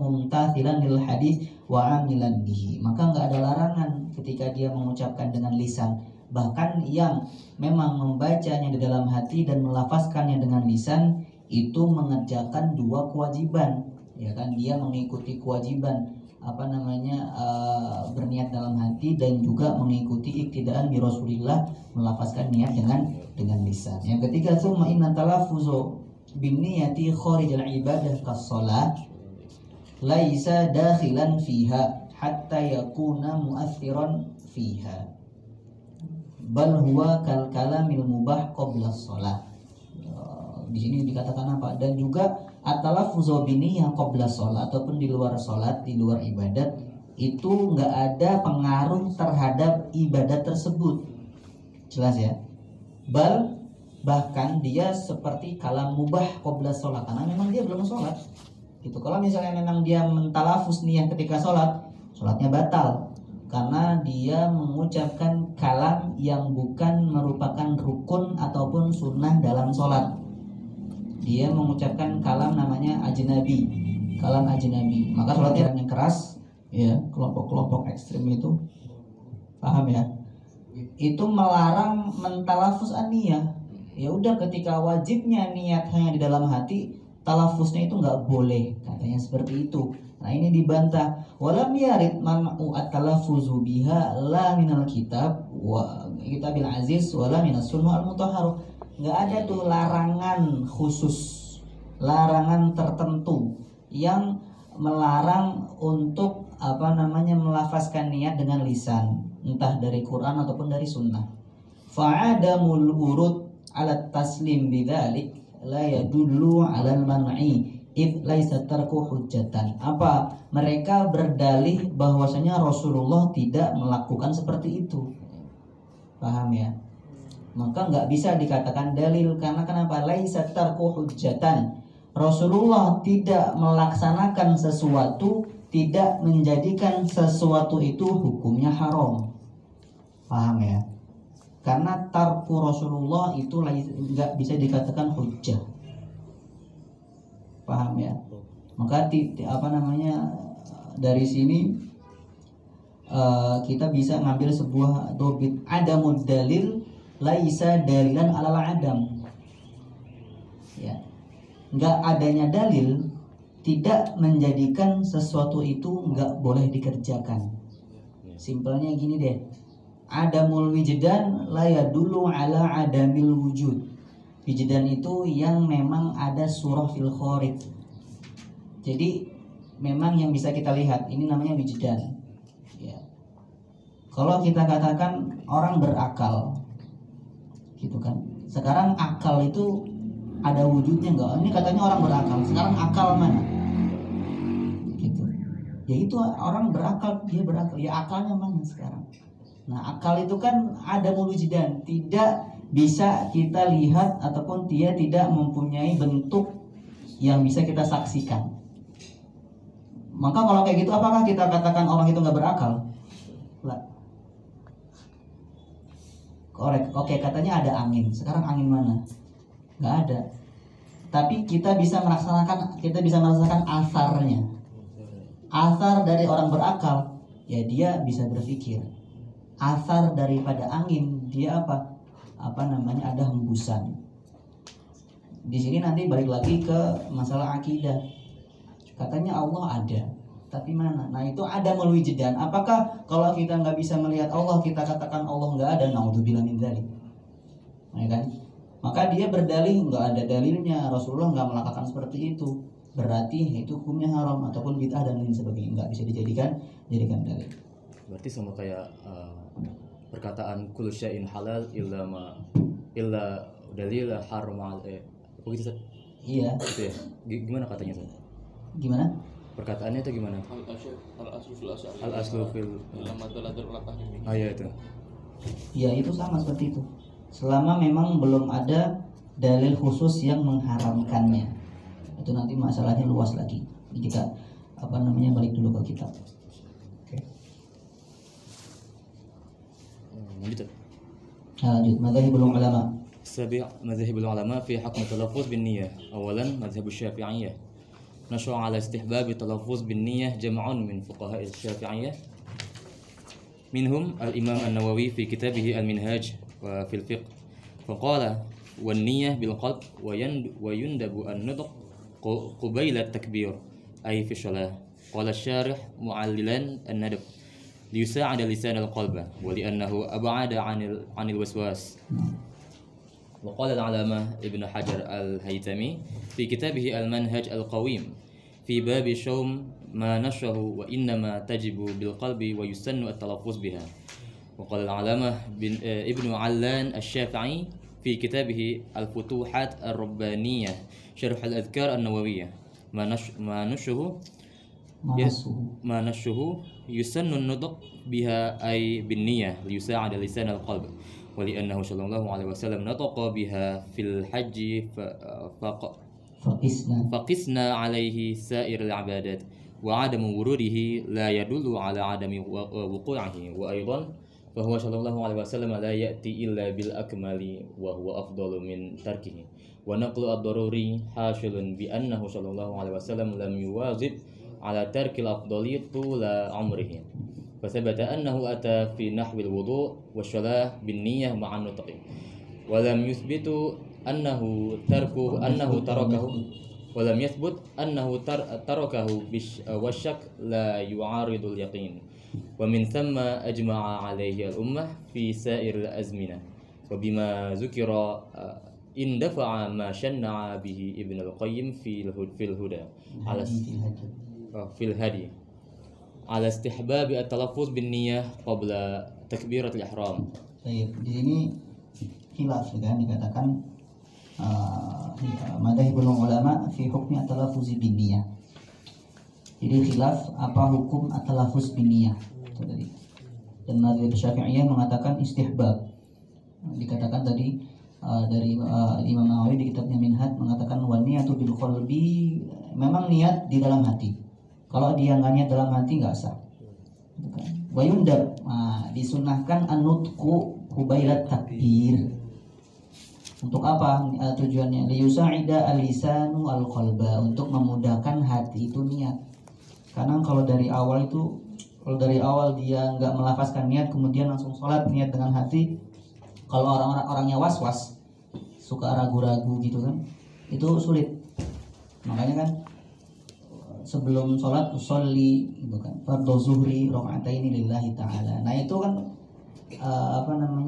mumtathilan lil hadis wa amilan bihi. Maka enggak ada larangan ketika dia mengucapkan dengan lisan, bahkan yang memang membacanya di dalam hati dan melafazkannya dengan lisan itu mengerjakan dua kewajiban, ya kan? Dia mengikuti kewajiban berniat dalam hati dan juga mengikuti iktidaan bi Rasulillah, melafazkan niat dengan lisan. Yang ketiga, summa inna talaffuzu binniyati kharijal ibadah kas-shalah laisa dakhilan fiha hatta yakuna mu'athiran fiha bal huwa kal kalamil mubah qabla shalah. Di sini dikatakan apa? Dan juga at-talaffuzu binniyah qabla shalah, ataupun di luar salat, di luar ibadat, itu enggak ada pengaruh terhadap ibadat tersebut. Jelas ya? Bahkan dia seperti kalam mubah qabla sholat, karena memang dia belum sholat gitu. Kalau misalnya memang dia mentalafus niat ketika sholat, sholatnya batal karena dia mengucapkan kalam yang bukan merupakan rukun ataupun sunnah dalam sholat. Dia mengucapkan kalam namanya ajnabi, kalam ajnabi, maka sholatnya yang keras, ya, kelompok-kelompok ekstrim itu, paham ya? Itu melarang mentalafus an-niyah. Ya udah, ketika wajibnya niat hanya di dalam hati, talafusnya itu nggak boleh, katanya seperti itu. Nah ini dibantah. Walam yarid man'u at-talaffuzu biha la minal kitab wa kitabil aziz wala minas sunnah al-mutahhar. Nggak ada tuh larangan khusus, larangan tertentu yang melarang untuk melafazkan niat dengan lisan, entah dari Quran ataupun dari sunnah. Fa'adamul urud alat taslim bidzalik la yadullu 'alal man'i id laisa tarku hujjatan. Apa? Mereka berdalih bahwasanya Rasulullah tidak melakukan seperti itu. Paham ya? Maka nggak bisa dikatakan dalil, karena kenapa? Laisa tarku hujjatan. Rasulullah tidak melaksanakan sesuatu, tidak menjadikan sesuatu itu hukumnya haram. Paham ya? Karena tarku Rasulullah itu nggak bisa dikatakan hujjah. Paham ya? Maka dari sini kita bisa ngambil sebuah dobit adamud dalil laisa dalilan alal adam. Ya. Nggak adanya dalil tidak menjadikan sesuatu itu nggak boleh dikerjakan. Simpelnya gini deh. Adamul wijdan la yadullu ala adamil wujud. Wijdan itu yang memang ada surah fil kharij. Jadi memang yang bisa kita lihat, ini namanya wijdan. Ya. Kalau kita katakan orang berakal, gitu kan. Sekarang akal itu ada wujudnya enggak? Ini katanya orang berakal. Sekarang akal mana? Gitu. Ya itu orang berakal, dia berakal. Ya akalnya mana sekarang? Nah, akal itu kan ada wujdan, tidak bisa kita lihat ataupun dia tidak mempunyai bentuk yang bisa kita saksikan. Maka kalau kayak gitu, apakah kita katakan orang itu nggak berakal? Lah. Korek. Oke, katanya ada angin. Sekarang angin mana? Nggak ada. Tapi kita bisa merasakan asarnya. Asar dari orang berakal, ya dia bisa berpikir. Asar daripada angin, dia ada hembusan. Di sini nanti balik lagi ke masalah akidah. Katanya Allah ada, tapi mana? Nah itu ada meluijidan. Apakah kalau kita nggak bisa melihat Allah, kita katakan Allah nggak ada? Naudzubillah min dzalik. Ya kan? Maka dia berdalih nggak ada dalilnya, Rasulullah nggak melakukan seperti itu, berarti itu hukumnya haram ataupun bid'ah dan lain sebagainya, nggak bisa dijadikan dalil. Berarti sama kayak perkataan kullu syai'in halal illa dalil haram apa gitu Ustaz? Iya. Gitu ya. Gimana katanya Ustaz? Gimana? Perkataannya itu gimana? Al-aslu fil iya itu. Ya itu sama seperti itu. Selama memang belum ada dalil khusus yang mengharamkannya. Itu nanti masalahnya luas lagi. Jadi kita balik dulu ke kitab. Oke. Lanjut. Lanjut madzhabul ulama. السابع مذاهب العلماء في حكم التلفظ بالنية. أولا مذهب الشافعية نشأ على استحباب التلفظ بالنية جمع من فقهاء الشافعية منهم الإمام النووي في كتابه المنهاج وفي الفقه فقال والنية بالقلب ويندب النطق قبيل التكبير أي في الصلاة. قال الشارح معللا الندب ليساعد لسان القلب ولأنه أبعد عن الوسواس. وقال العلامة ابن حجر الهيثمي في كتابه المنهج القويم في باب شوم ما نشره وإنما تجب بالقلب ويسن التلفظ بها. وقال العلامة ابن علان الشافعي في كتابه الفتوحات الربانية شرح الأذكار النووية ما نشه يسن النطق بها أي بالنية ليساعد لسان القلب ولأنه صلى الله عليه وسلم نطق بها في الحج فقسنا عليه سائر العبادات وعدم وروده لا يدل على عدم وقوعه وأيضا فهو صلى الله عليه وسلم لا يأتي إلا بالأكمل وهو أفضل من تركه ونقل الضروري حاصل بأنه صلى الله عليه وسلم لم يواظب على ترك الأفضل طول عمره فثبت أنه أتى في نحو الوضوء والصلاة بالنية مع النطق ولم يثبت أنه تركه ولم يثبت أنه تركه والشك لا يعارض اليقين ومن ثم أجمع عليه الأمة في سائر الأزمنة وبما ذكر اندفع ما شنع به ابن القيم في الهدى في الهدي على استحباب التلفظ بالنية قبل تكبيرة الإحرام. Baik, di sini khilaf kan dikatakan madzhabul ulama fi hukmi at-talaffuz bin niyah. Jadi khilaf apa hukum at-talaffuz bin niyah itu tadi. Dan madzhab Syafi'iyah mengatakan istihbab. Dikatakan tadi dari Imam Nawawi di kitabnya Minhaj mengatakan wa niyatu bil qalbi, memang niat di dalam hati. Kalau dia nggak niat dalam hati nggak sah. Wa yundab, disunahkan an-nutqu qubailat takbir. Untuk apa tujuannya? Liyusa'ida al-lisanu al-qalba, untuk memudahkan hati itu niat. Karena kalau dari awal dia nggak melafazkan niat kemudian langsung sholat niat dengan hati, kalau orangnya was-was, suka ragu-ragu gitu kan, itu sulit. Makanya kan sebelum sholat usolli gitu kan, fardhu zuhri rakaataini lillahi ta'ala. Nah itu kan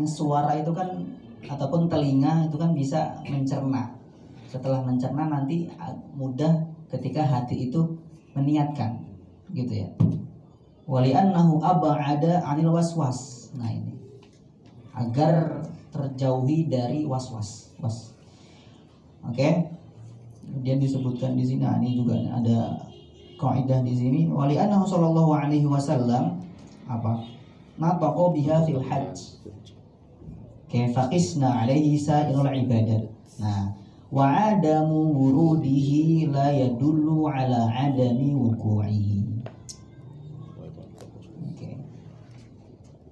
suara itu kan ataupun telinga itu kan bisa mencerna. Setelah mencerna nanti mudah ketika hati itu meniatkan gitu ya. Wali'annahu ab'ada 'anil waswas. Nah ini agar terjauhi dari waswas. Oke. Kemudian disebutkan di sini, ini juga ada kaidah di sini, wali'annahu sallallahu alaihi wasallam nataqa biha fil hajj kaifa qisna alaihi sa'irul ibadat. Nah, wa adamu wurudihi la yadullu ala adami wuqu'ihi. Oke.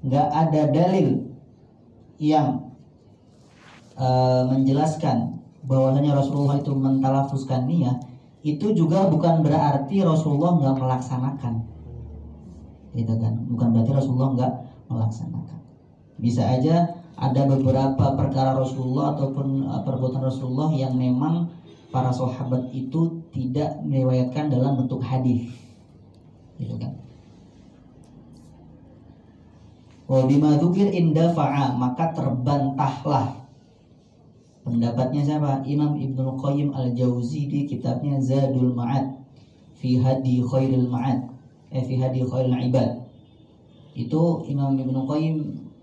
Enggak ada dalil yang menjelaskan bahwasanya Rasulullah itu mentalafuzkan niat, itu juga bukan berarti Rasulullah nggak melaksanakan, gitu kan? Bukan berarti Rasulullah nggak melaksanakan. Bisa aja ada beberapa perkara Rasulullah ataupun perbuatan Rasulullah yang memang para sahabat itu tidak meriwayatkan dalam bentuk hadis. gitu kan. Wa bima dzukir indafa'a, maka terbantahlah. Pendapatnya siapa? Imam Ibnu Qayyim Al-Jauzi di kitabnya Zadul Ma'ad fi Hadi Khairil Ma'ad, fi Hadi Khairil Ibad. Itu Imam Ibnu Qayyim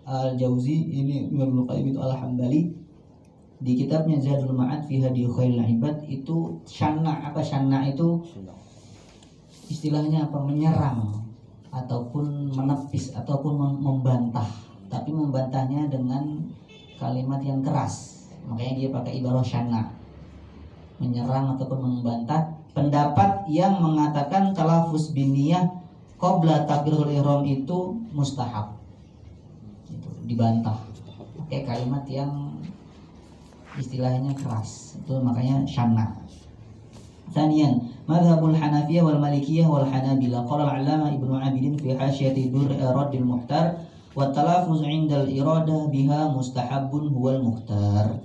Al-Jauzi, ini Imam Ibnu Qayyim itu Al-Hambali, di kitabnya Zadul Ma'ad fi Hadi Khairil Ibad itu syana'. Apa syana' itu? Istilahnya apa? Menyerang ataupun menepis ataupun membantah, tapi membantahnya dengan kalimat yang keras. Makanya dia pakai ibarah syana', menyerang ataupun membantah pendapat yang mengatakan talafuz biniyah qabla takbiratul ihram itu mustahab. Itu dibantah pakai kalimat yang istilahnya keras, itu makanya syana'. Thaniyan, madhabul Hanafiyah wal Malikiyah wal Hanabilah. Qala al-'Allamah Ibnu Abidin fi hasyiyati Raddil Muhtar, wa talafuz 'inda al-iradah biha mustahabun huwal muhtar.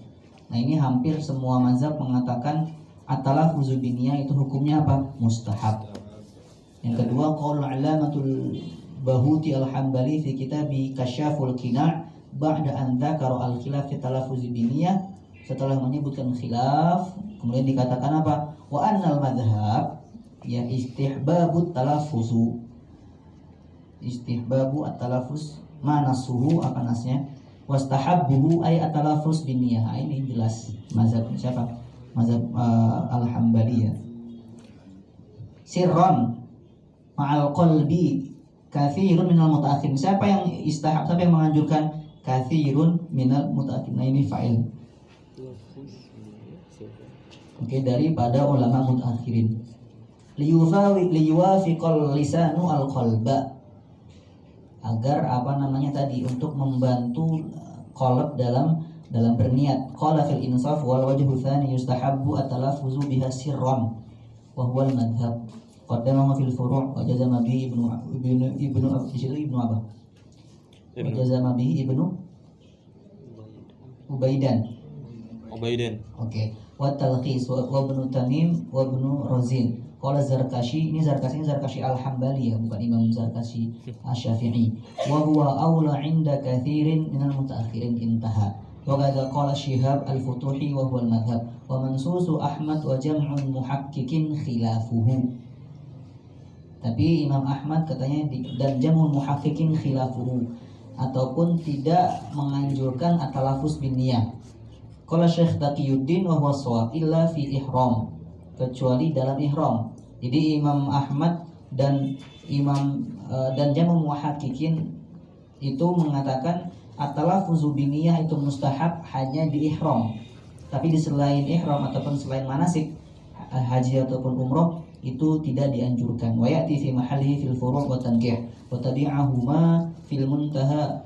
Nah, ini hampir semua mazhab mengatakan at-talafuz biniyah itu hukumnya apa? Mustahab. Yang kedua, qaul al-'Allamatul Bahuti Al-Hambali fi kitabi Kasyaful Qina' ba'da an dzakara al-khilaf fi talafuz biniyah, setelah menyebutkan khilaf kemudian dikatakan apa? Wa annal madhhab ya istihbabut talaffuzu, istihbabu at-talaffuz manasuhu, apa nasnya? Wastahabbuhu ay at-talaffuz biniyah. Ini jelas mazhab siapa? Mazhab Al-Hambali ya. Sirron ma'al qalbi katsirun minal mutaakhirin. Siapa yang istihab, siapa yang menganjurkan katsirun minal mutaakhirin? Nah, ini fa'il. Oke, daripada ulama mutaakhirin. Liyuwafiqal lisanu al-qalba, agar apa namanya tadi, untuk membantu qalb dalam berniat. Qala fil insaf wal wajhu tsani yustahabbu at-talaffuzu biha sirran wa huwa al-madhhab. Qaddamahu fil furu' wa jazama bihi ibnu Abah. Wa jazama bihi ibnu Ubaidan. Oke. Wa talqis wa ibnu Tamim wa ibnu Razin. Qala Zarkashi, ini Zarkashi Al-Hambali ya, bukan Imam Zarkashi Asy-Syafi'i. Wa huwa aula 'inda katsirin minal mutaakhirin, intaha. Wa qala Syihab Al-Futuhi wa huwa al-madhhab. Wa mansusu Ahmad wa jam'un muhaqqiqin khilafuhu. Tapi Imam Ahmad katanya dan jam'un muhaqqiqin khilafuhu, ataupun tidak menganjurkan at-talafuz biniyah. Qala Syekh Taqiyuddin wa huwa shawab illa fi ihram, kecuali dalam ihram. Jadi Imam Ahmad dan jamu muhaqqiqin itu mengatakan at-talaffuzu biniyah itu mustahab hanya di ihram. Tapi di selain ihram ataupun selain manasik haji ataupun umroh itu tidak dianjurkan. Wa ya'ti fi mahallihi fil furu' wa tankih wa tabi'ahuma fil muntaha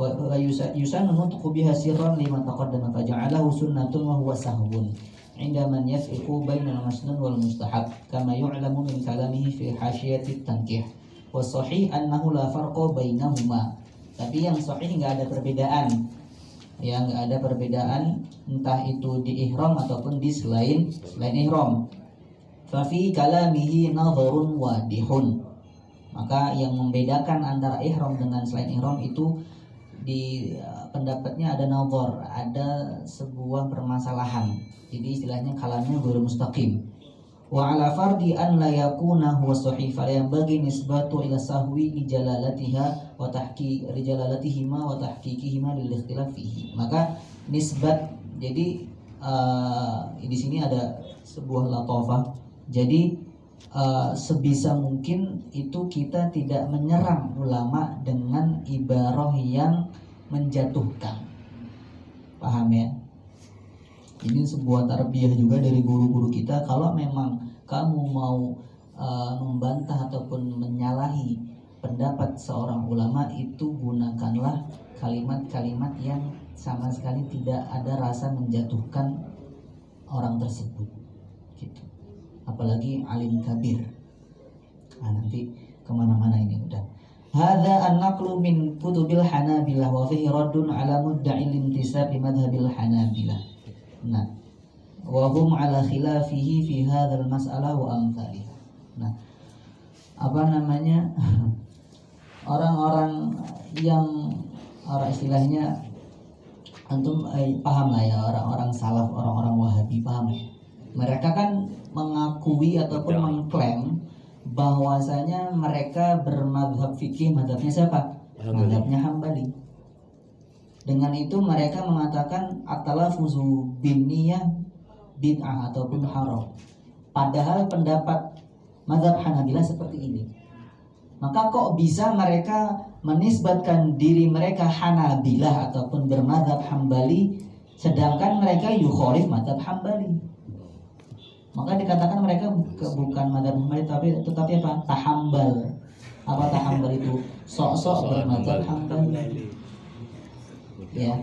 wa yusannu nutqu biha sirran liman taqaddama faja'alahu sunnatun wa huwa sahwun 'inda man yafriqu bainal masnun wal mustahab kama yu'lamu min kalamihi fi hasyiyati tankih. Wa sahih annahu la farqa bainahuma. Tapi yang sahih enggak ada perbedaan. Ya, enggak ada perbedaan entah itu di ihram ataupun di selain ihram. Fa fi kalamihi nadharun wadihun. Maka yang membedakan antara ihram dengan selain ihram itu di pendapatnya ada nazar, ada sebuah permasalahan. Jadi istilahnya kalamnya ghairu mustaqim. Wa ala fardi an la yakuna huwa sahih fa yanbaghi nisbatu ila sahwi li jalalatiha wa rijalatihima wa tahqiqihima lil ikhtilaf fihi. Maka nisbat, jadi di sini ada sebuah latofah. Jadi sebisa mungkin itu kita tidak menyerang ulama dengan ibarah yang menjatuhkan. Paham ya? Ini sebuah tarbiyah juga dari guru-guru kita. Kalau memang kamu mau membantah ataupun menyalahi pendapat seorang ulama, itu gunakanlah kalimat-kalimat yang sama sekali tidak ada rasa menjatuhkan orang tersebut gitu. Apalagi alim kabir. Nah, nanti kemana-mana ini udah. Hadza an-naqlu min kutubil Hanabilah wa fihi raddun ala mudda'il intisab li madhhabil Hanabilah. Nah, wa hum ala khilafihi fi hadzal mas'alah wa amsalih. Nah, apa namanya orang-orang yang istilahnya antum paham lah ya, orang-orang salaf, orang-orang wahabi paham ya. Mereka kan mengakui ataupun mengklaim bahwasanya mereka bermadhab fikih, madhabnya siapa? Madhabnya Hambali. Dengan itu mereka mengatakan at-talaffuzu binniyah bid'ah ataupun haram. Padahal pendapat madhab Hanabilah seperti ini. Maka kok bisa mereka menisbatkan diri mereka Hanabilah ataupun bermadhab Hambali, sedangkan mereka yukhalif madhab Hambali. Maka dikatakan mereka bukan madhab Hambali tetapi apa? Tahambal. Apa tahambal itu? Sok-sok bermadhab Hambali. Ya,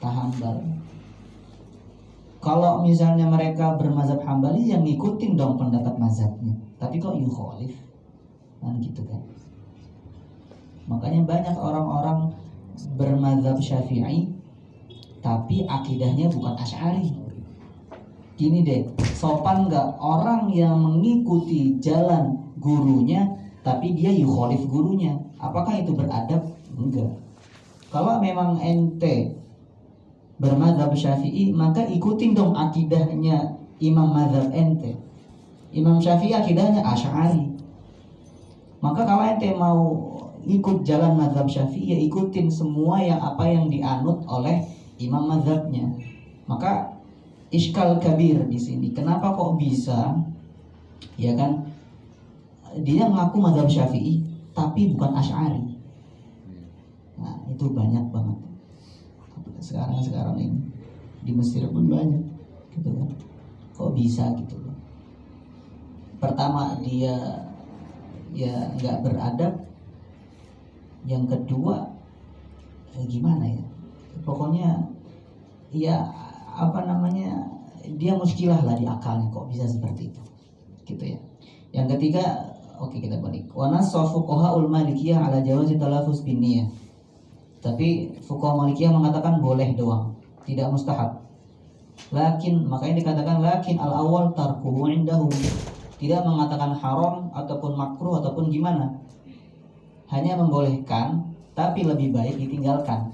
tahambal. Kalau misalnya mereka bermazhab Hambali, yang ngikutin dong pendapat mazhabnya. Tapi kok yukhalif? Kan gitu kan. Makanya banyak orang-orang bermazhab Syafi'i tapi akidahnya bukan Asy'ari. Gini deh, sopan nggak orang yang mengikuti jalan gurunya tapi dia yukhalif gurunya? Apakah itu beradab? Enggak. Kalau memang ente bermadzhab Syafi'i, maka ikutin dong akidahnya imam mazhab ente. Imam Syafi'i akidahnya Asy'ari. Maka kalau ente mau ikut jalan mazhab Syafi'i, ya ikutin semua apa yang dianut oleh imam mazhabnya. Maka iskal kabir di sini. Kenapa kok bisa? Ya kan? Dia mengaku mazhab Syafi'i tapi bukan Asy'ari. Nah, itu banyak banget. Sekarang ini di Mesir pun banyak gitu kan. Kok bisa gitu loh. Pertama dia ya nggak beradab. Yang kedua gimana ya? Pokoknya ya apa namanya, dia muskilah lah di akalnya, kok bisa seperti itu gitu ya. Yang ketiga, oke kita balik. Wa nassa fuqahaul malikiyah ala jawazi talaffuz binniyah. Tapi fuqaha Malikiyah mengatakan boleh doang, tidak mustahab. Lakin, makanya dikatakan lakin al-awwal tarkuhu indahum. Tidak mengatakan haram ataupun makruh ataupun gimana. Hanya membolehkan, tapi lebih baik ditinggalkan.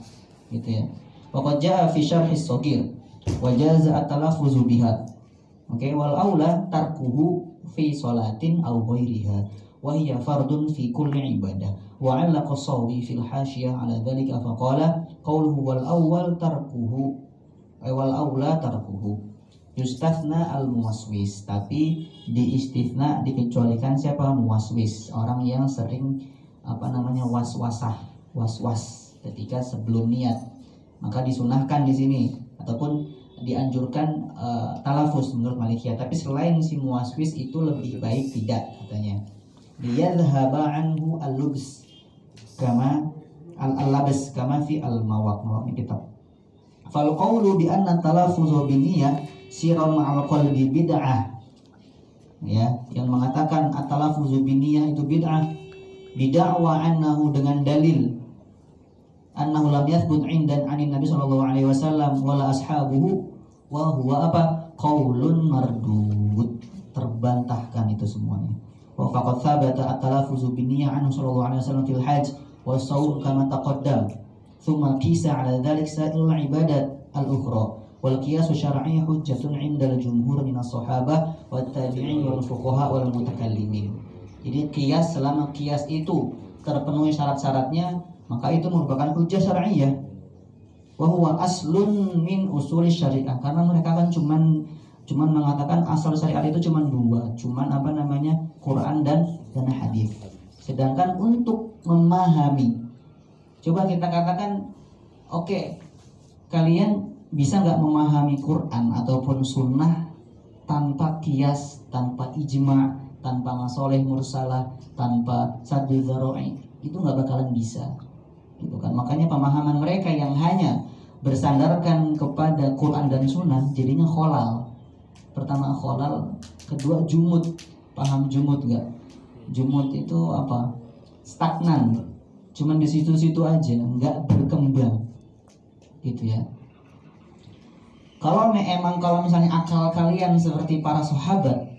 Gitu ya. Wa qad jaa fi syarhis shaghir wa jaaza at-talaffuzu biha. Oke, wal aula tarkuhu fi sholatin aw ghairiha wa hiya fardun fi kulli ibadah. Wa 'allaqa as-Sawi fil hasyiyah 'ala dzalika fa qala qawluhu wal awwal tarkuhu wal aula tarkuhu yustathna al-muwaswis, tapi diistitsna, dikecualikan siapa? Muwaswis, orang yang sering was-was ketika sebelum niat. Maka disunahkan di sini ataupun dianjurkan talafuz menurut Malikiyah. Tapi selain si muwaswis itu lebih baik tidak, katanya. Liyadhhaba anhu al-lubs kama al-labas kama fi al-mawaq kitab. Fal qawlu bi anna talaffuzu bin niyyah sirran ma'al qalbi bid'ah. Ya, yang mengatakan at-talaffuzu bin niyyah itu bid'ah, bid'wa annahu, dengan dalil annahu lam yathbut 'indan 'anin nabi sallallahu alaihi wasallam wala ashabuhu wa huwa apa? Qaulun mardud. Terbantahkan itu semuanya. Wa faqad thabata at-talaffuzu bin niyyah anhu sallallahu alaihi wasallam fil hajj wa shaum kama taqaddam. Thumma qisa 'ala dzalik sa'il ibadat al-ukhra. Wal qiyas syar'i hujjatun 'inda al-jumhur min as-sahabah wat tabi'in wal fuqaha wal mutakallimin. Jadi qiyas, selama qiyas itu terpenuhi syarat-syaratnya, maka itu merupakan hujjah syar'iyyah. Wa huwa aslun min usuli syariah. Karena mereka kan cuman mengatakan asal syariat itu cuman dua, Quran dan hadis. Sedangkan untuk memahami, coba kita katakan, oke, kalian bisa nggak memahami Quran ataupun sunnah tanpa qiyas, tanpa ijma', tanpa masoleh mursalah, tanpa saddu dzara'i? Itu nggak bakalan bisa, gitu kan. Makanya pemahaman mereka yang hanya bersandarkan kepada Quran dan sunnah jadinya kholal. Pertama kholal, kedua jumud. Paham jumud nggak? Jumud itu apa? Stagnan, cuman di situ-situ aja, nggak berkembang, gitu ya. Kalau misalnya akal kalian seperti para sahabat,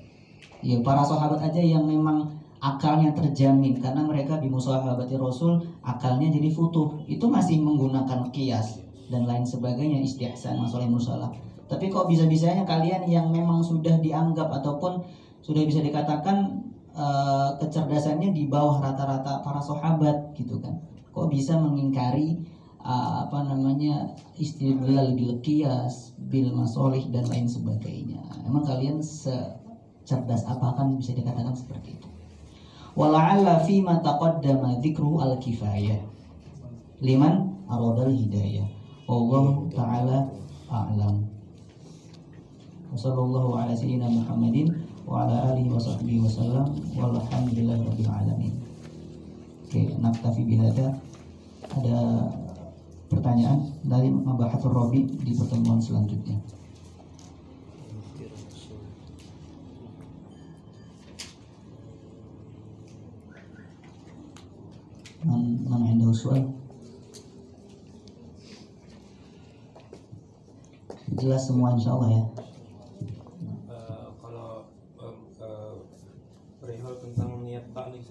ya para sahabat aja yang memang akalnya terjamin karena mereka bimusahabati Rasul, akalnya jadi futuh, itu masih menggunakan qiyas dan lain sebagainya, istihsan, masalah musalah. Tapi kok bisa-bisanya kalian yang memang sudah dianggap ataupun sudah bisa dikatakan kecerdasannya di bawah rata-rata para sahabat gitu kan, kok bisa mengingkari istidlal bil qiyas, bil masolih dan lain sebagainya. Emang kalian secerdas apa kan bisa dikatakan seperti itu? Wala'alla fi ma taqaddama dzikruhu al-kifayah liman aradal hidayah. Wallahu ta'ala a'lam. Wassallallahu ala sayyidina Muhammadin wa ala alihi wa sahbihi wasallam walhamdulillahi rabbil alamin. Oke, naktafi bihadza. Ada pertanyaan dari Mabahathur Rabi di pertemuan selanjutnya. Man ada soal? Jelas semua insyaallah ya. Kalau perihal tentang niat taklik,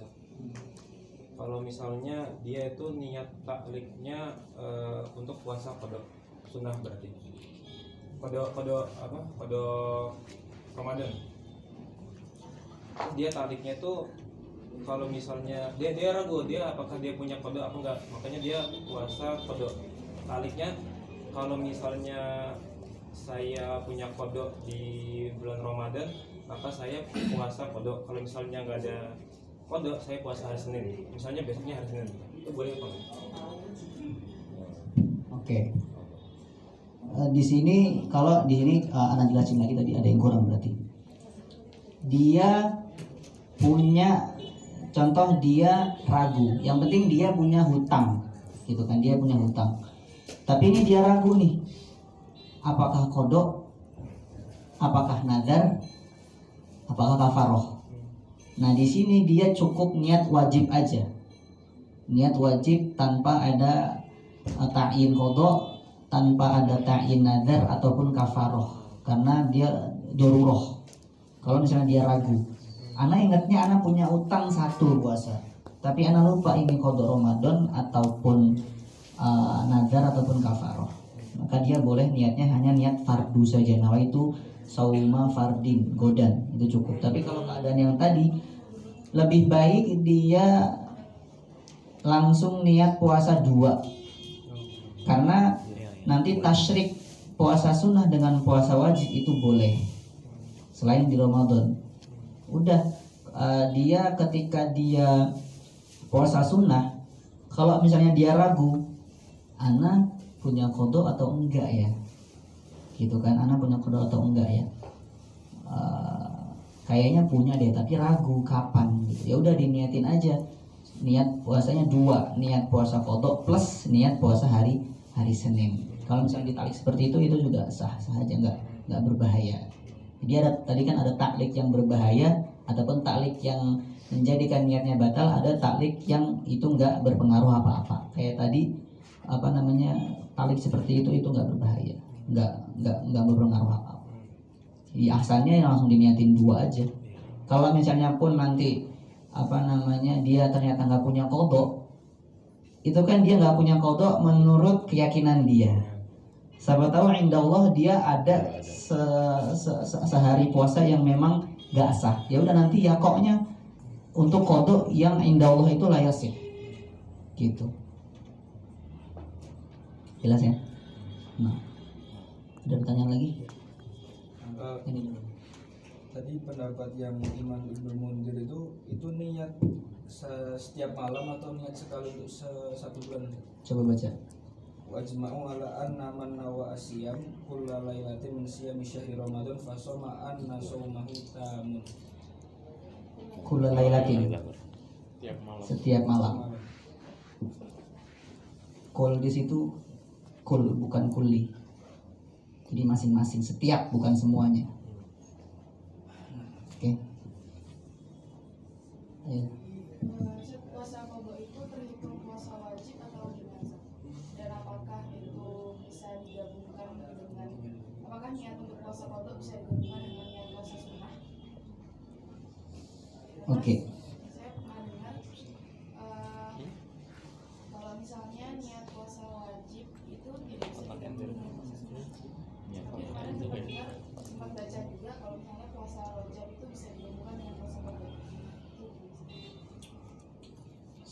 kalau misalnya dia itu niat takliknya untuk puasa qada sunnah, berarti qada Ramadan, dia takliknya itu kalau misalnya dia ragu dia apakah dia punya qada apa enggak, makanya dia puasa qada. Takliknya kalau misalnya saya punya qada di bulan Ramadan, maka saya puasa qada. Kalau misalnya nggak ada qada, saya puasa hari Senin, misalnya besoknya hari Senin, itu boleh apa? Oke. Di sini kalau di sini anak jelasin lagi, tadi ada yang kurang berarti. Dia punya contoh, dia ragu, yang penting dia punya hutang gitu kan, dia punya hutang. Tapi ini dia ragu nih, apakah qada, apakah nadar, apakah kafaroh. Nah di sini dia cukup niat wajib aja, niat wajib tanpa ada ta'yin qada, tanpa ada ta'yin nadar ataupun kafaroh, karena dia daruroh. Kalau misalnya dia ragu, ana ingatnya ana punya utang 1 puasa, tapi ana lupa ini qada Ramadan ataupun nadar ataupun kafaroh, maka dia boleh niatnya hanya niat fardu saja, nawaitu sauma fardin godan, itu cukup. Tapi kalau keadaan yang tadi, lebih baik dia langsung niat puasa 2, karena nanti tasyrik puasa sunnah dengan puasa wajib itu boleh selain di Ramadan. Udah dia ketika dia puasa sunnah, kalau misalnya dia ragu, ana punya qada atau enggak ya, gitu kan, ana punya qada atau enggak ya, kayaknya punya deh tapi ragu kapan gitu. Ya udah diniatin aja, niat puasanya 2, niat puasa qada plus niat puasa hari Senin. Kalau misalnya ditalik seperti itu juga sah aja, nggak berbahaya. Jadi tadi kan ada taklik yang berbahaya ataupun taklik yang menjadikan niatnya batal, ada taklik yang itu nggak berpengaruh apa-apa. Kayak tadi taklik seperti itu nggak berbahaya, nggak berpengaruh apa-apa. Jadi asalnya langsung diniatin 2 aja. Kalau misalnya pun nanti dia ternyata nggak punya qada, itu kan dia nggak punya qada menurut keyakinan dia. Siapa tahu indallah dia ada sehari puasa yang memang gak sah. Ya udah nanti ya koknya untuk qada yang indallah itu layasih. Gitu. Jelas ya? Nah. Ada pertanyaan lagi? Ini dulu. Tadi pendapat yang Imam Ibnu Munzir itu niat setiap malam atau niat sekali untuk 1 bulan? Coba baca. Wajma'u ala anna man nawa asyam kulla lailatin min siyami syahri Ramadan fasoma anna saumahu tamun. Kulla lailatin, setiap malam. Kul di situ kul bukan kulli. Jadi masing-masing, setiap bukan semuanya. Oke. Ayo. Puasa qada itu terhitung puasa wajib atau gimana? Dan apakah itu bisa digabungkan dengan, apakah niat untuk puasa qada bisa digabungkan dengan niat puasa sunnah? Oke. Saya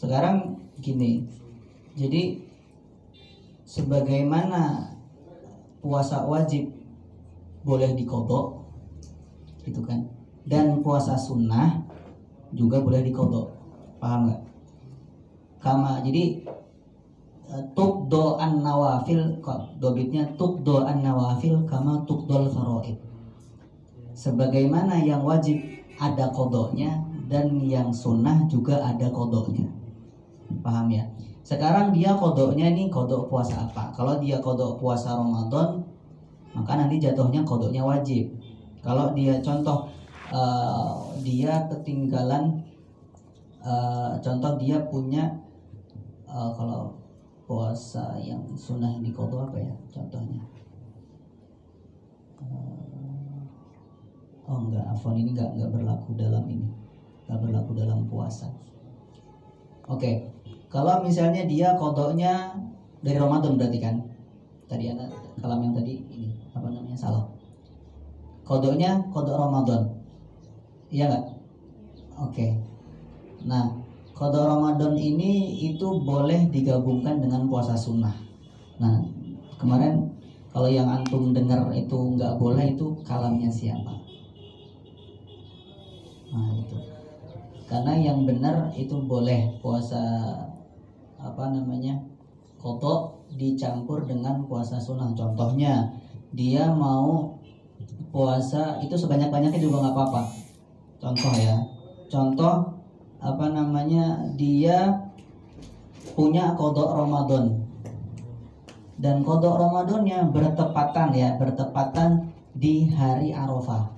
Sekarang gini, jadi sebagaimana puasa wajib boleh diqodho, gitu kan, dan puasa sunnah juga boleh diqodho, paham nggak? Jadi tukdo an nawafil, dobitnya tukdo an nawafil kama tukdol faraid. Sebagaimana yang wajib ada kodoknya dan yang sunnah juga ada kodoknya, paham ya? Sekarang dia kodoknya ini kodok puasa apa? Kalau dia kodok puasa Ramadan, maka nanti jatuhnya kodoknya wajib. Kalau dia contoh dia ketinggalan, contoh dia punya kalau puasa yang sunnah yang diqodho apa ya contohnya? Oh enggak, afwan, ini enggak berlaku dalam ini, enggak berlaku dalam puasa. Oke, kalau misalnya dia kodoknya dari Ramadan berarti kan? Tadi ada kalam yang tadi ini apa namanya salah. Kodoknya kodok Ramadan, iya nggak? Oke. Nah, qada Ramadan ini itu boleh digabungkan dengan puasa sunnah. Nah, kemarin kalau yang antum dengar itu nggak boleh, itu kalamnya siapa? Nah itu, karena yang benar itu boleh puasa apa namanya qada dicampur dengan puasa sunnah. Contohnya dia mau puasa itu sebanyak-banyaknya juga nggak apa-apa. Contoh ya, contoh apa namanya, dia punya kodok Ramadan dan kodok Ramadannya bertepatan di hari Arafah,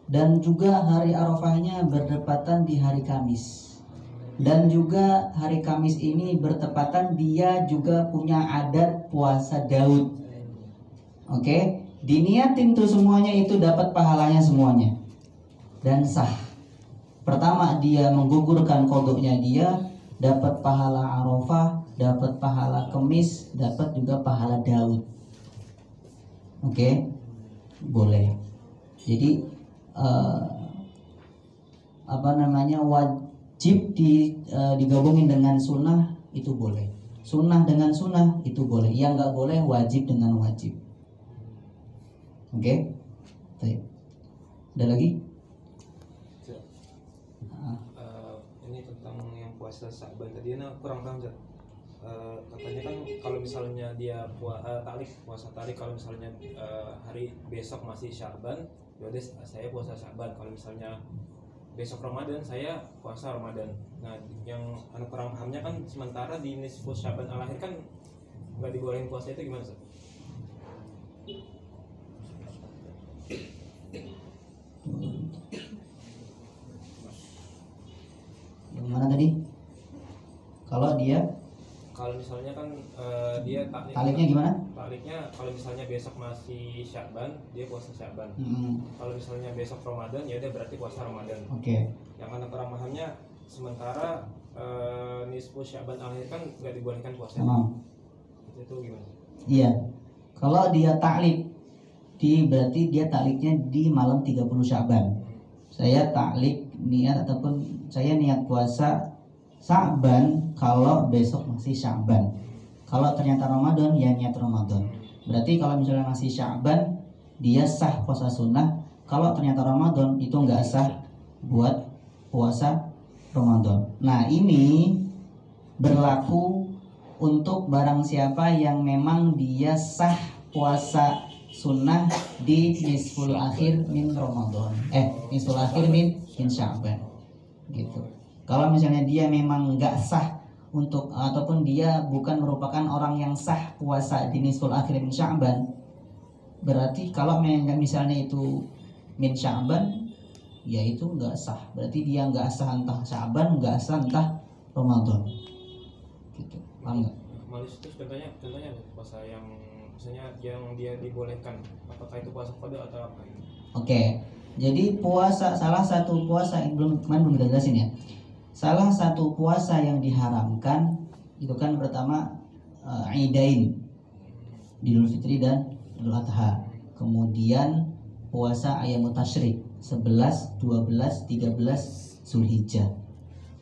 dan juga hari Arafahnya bertepatan di hari Kamis, dan juga hari Kamis ini bertepatan dia juga punya adat puasa Daud. Oke, diniatin tuh semuanya, itu dapat pahalanya semuanya dan sah. Pertama dia menggugurkan kodoknya, dia dapat pahala Arafah, dapat pahala Kemis, dapat juga pahala Daud. Oke, boleh. Jadi apa namanya, wajib digabungin dengan sunnah itu boleh, sunnah dengan sunnah itu boleh. Yang nggak boleh wajib dengan wajib. Oke, ada lagi? Ini tentang yang puasa Sa'ban tadi, kurang paham Zat. Katanya kan kalau misalnya dia puasa talik, kalau misalnya hari besok masih Sya'ban, yaudah saya puasa Sya'ban. Kalau misalnya besok Ramadan, saya puasa Ramadan. Nah, yang anak kurang pahamnya kan, sementara di nisfu Sya'ban al-akhir kan nggak dibolehin puasa, itu gimana Zat? Yang mana tadi? Kalau misalnya kan dia taliknya gimana? Taliknya kalau misalnya besok masih Sya'ban, dia puasa Sya'ban. Kalau misalnya besok Ramadan, ya udah berarti puasa Ramadan. Oke. Yang anak orang pahamnya, sementara nisfu Sya'ban akhir kan nggak dibolehkan puasa. Itu gimana? Iya. Kalau dia taklik, berarti dia takliknya di malam 30 Sya'ban. Saya taklik niat ataupun saya niat puasa Sya'ban kalau besok masih Sya'ban. Kalau ternyata Ramadan, ya niat Ramadan. Berarti kalau misalnya masih Sya'ban, dia sah puasa sunnah. Kalau ternyata Ramadan, itu nggak sah buat puasa Ramadan. Nah, ini berlaku untuk barang siapa yang memang dia sah puasa sunnah di nisful akhir min Ramadan, nisful akhir min Sya'ban, gitu. Kalau misalnya dia memang nggak sah untuk, ataupun dia bukan merupakan orang yang sah puasa di nisful akhir min Sya'ban, berarti kalau misalnya itu min Sya'ban, ya itu nggak sah. Berarti dia nggak sah entah Sya'ban, nggak sah entah Ramadan, gitu. Paham nggak? Malus itu contohnya puasa yang misalnya yang dia dibolehkan, apakah itu puasa qada atau apa? Oke, jadi puasa, salah satu puasa yang belum kita jelasin ya. Salah satu puasa yang diharamkan itu kan pertama Idain, Idul Fitri dan Idul Adha. Kemudian puasa Ayyamut Tasyrik 11, 12, 13 Zulhijjah.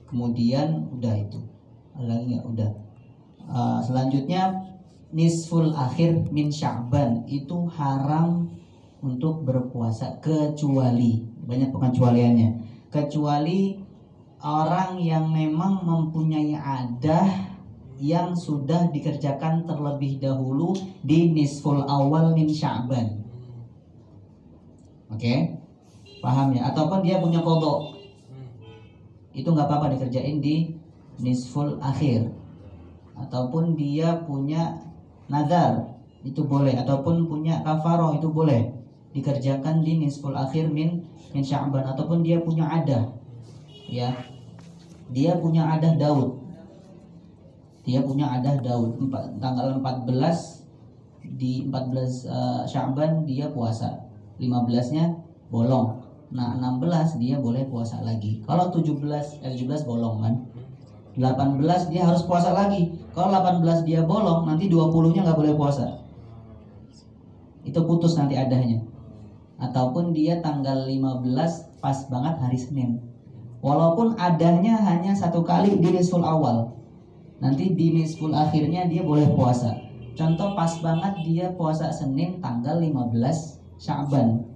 kemudian udah itu. Ada lagi nggak? Udah. Selanjutnya nisful akhir min Sya'ban itu haram untuk berpuasa kecuali, banyak pengecualiannya, kecuali orang yang memang mempunyai adah yang sudah dikerjakan terlebih dahulu di nisful awal min Sya'ban. Oke? Paham ya? Ataupun dia punya qadha, itu nggak apa-apa dikerjain di nisful akhir. Ataupun dia punya nazar, itu boleh. Ataupun punya kafaroh, itu boleh dikerjakan di nisful akhir min Sya'ban. Ataupun dia punya adah, ya, dia punya adah Daud, tanggal 14 di 14 Sya'ban dia puasa, 15-nya bolong. Nah 16 dia boleh puasa lagi. Kalau 17 bolong kan, 18 dia harus puasa lagi. Kalau 18 dia bolong, nanti 20-nya nggak boleh puasa. Itu putus nanti adahnya. Ataupun dia tanggal 15 pas banget hari Senin, walaupun adahnya hanya satu kali di nisful awal, nanti di nisful akhirnya dia boleh puasa. Contoh pas banget dia puasa Senin tanggal 15 Sya'ban,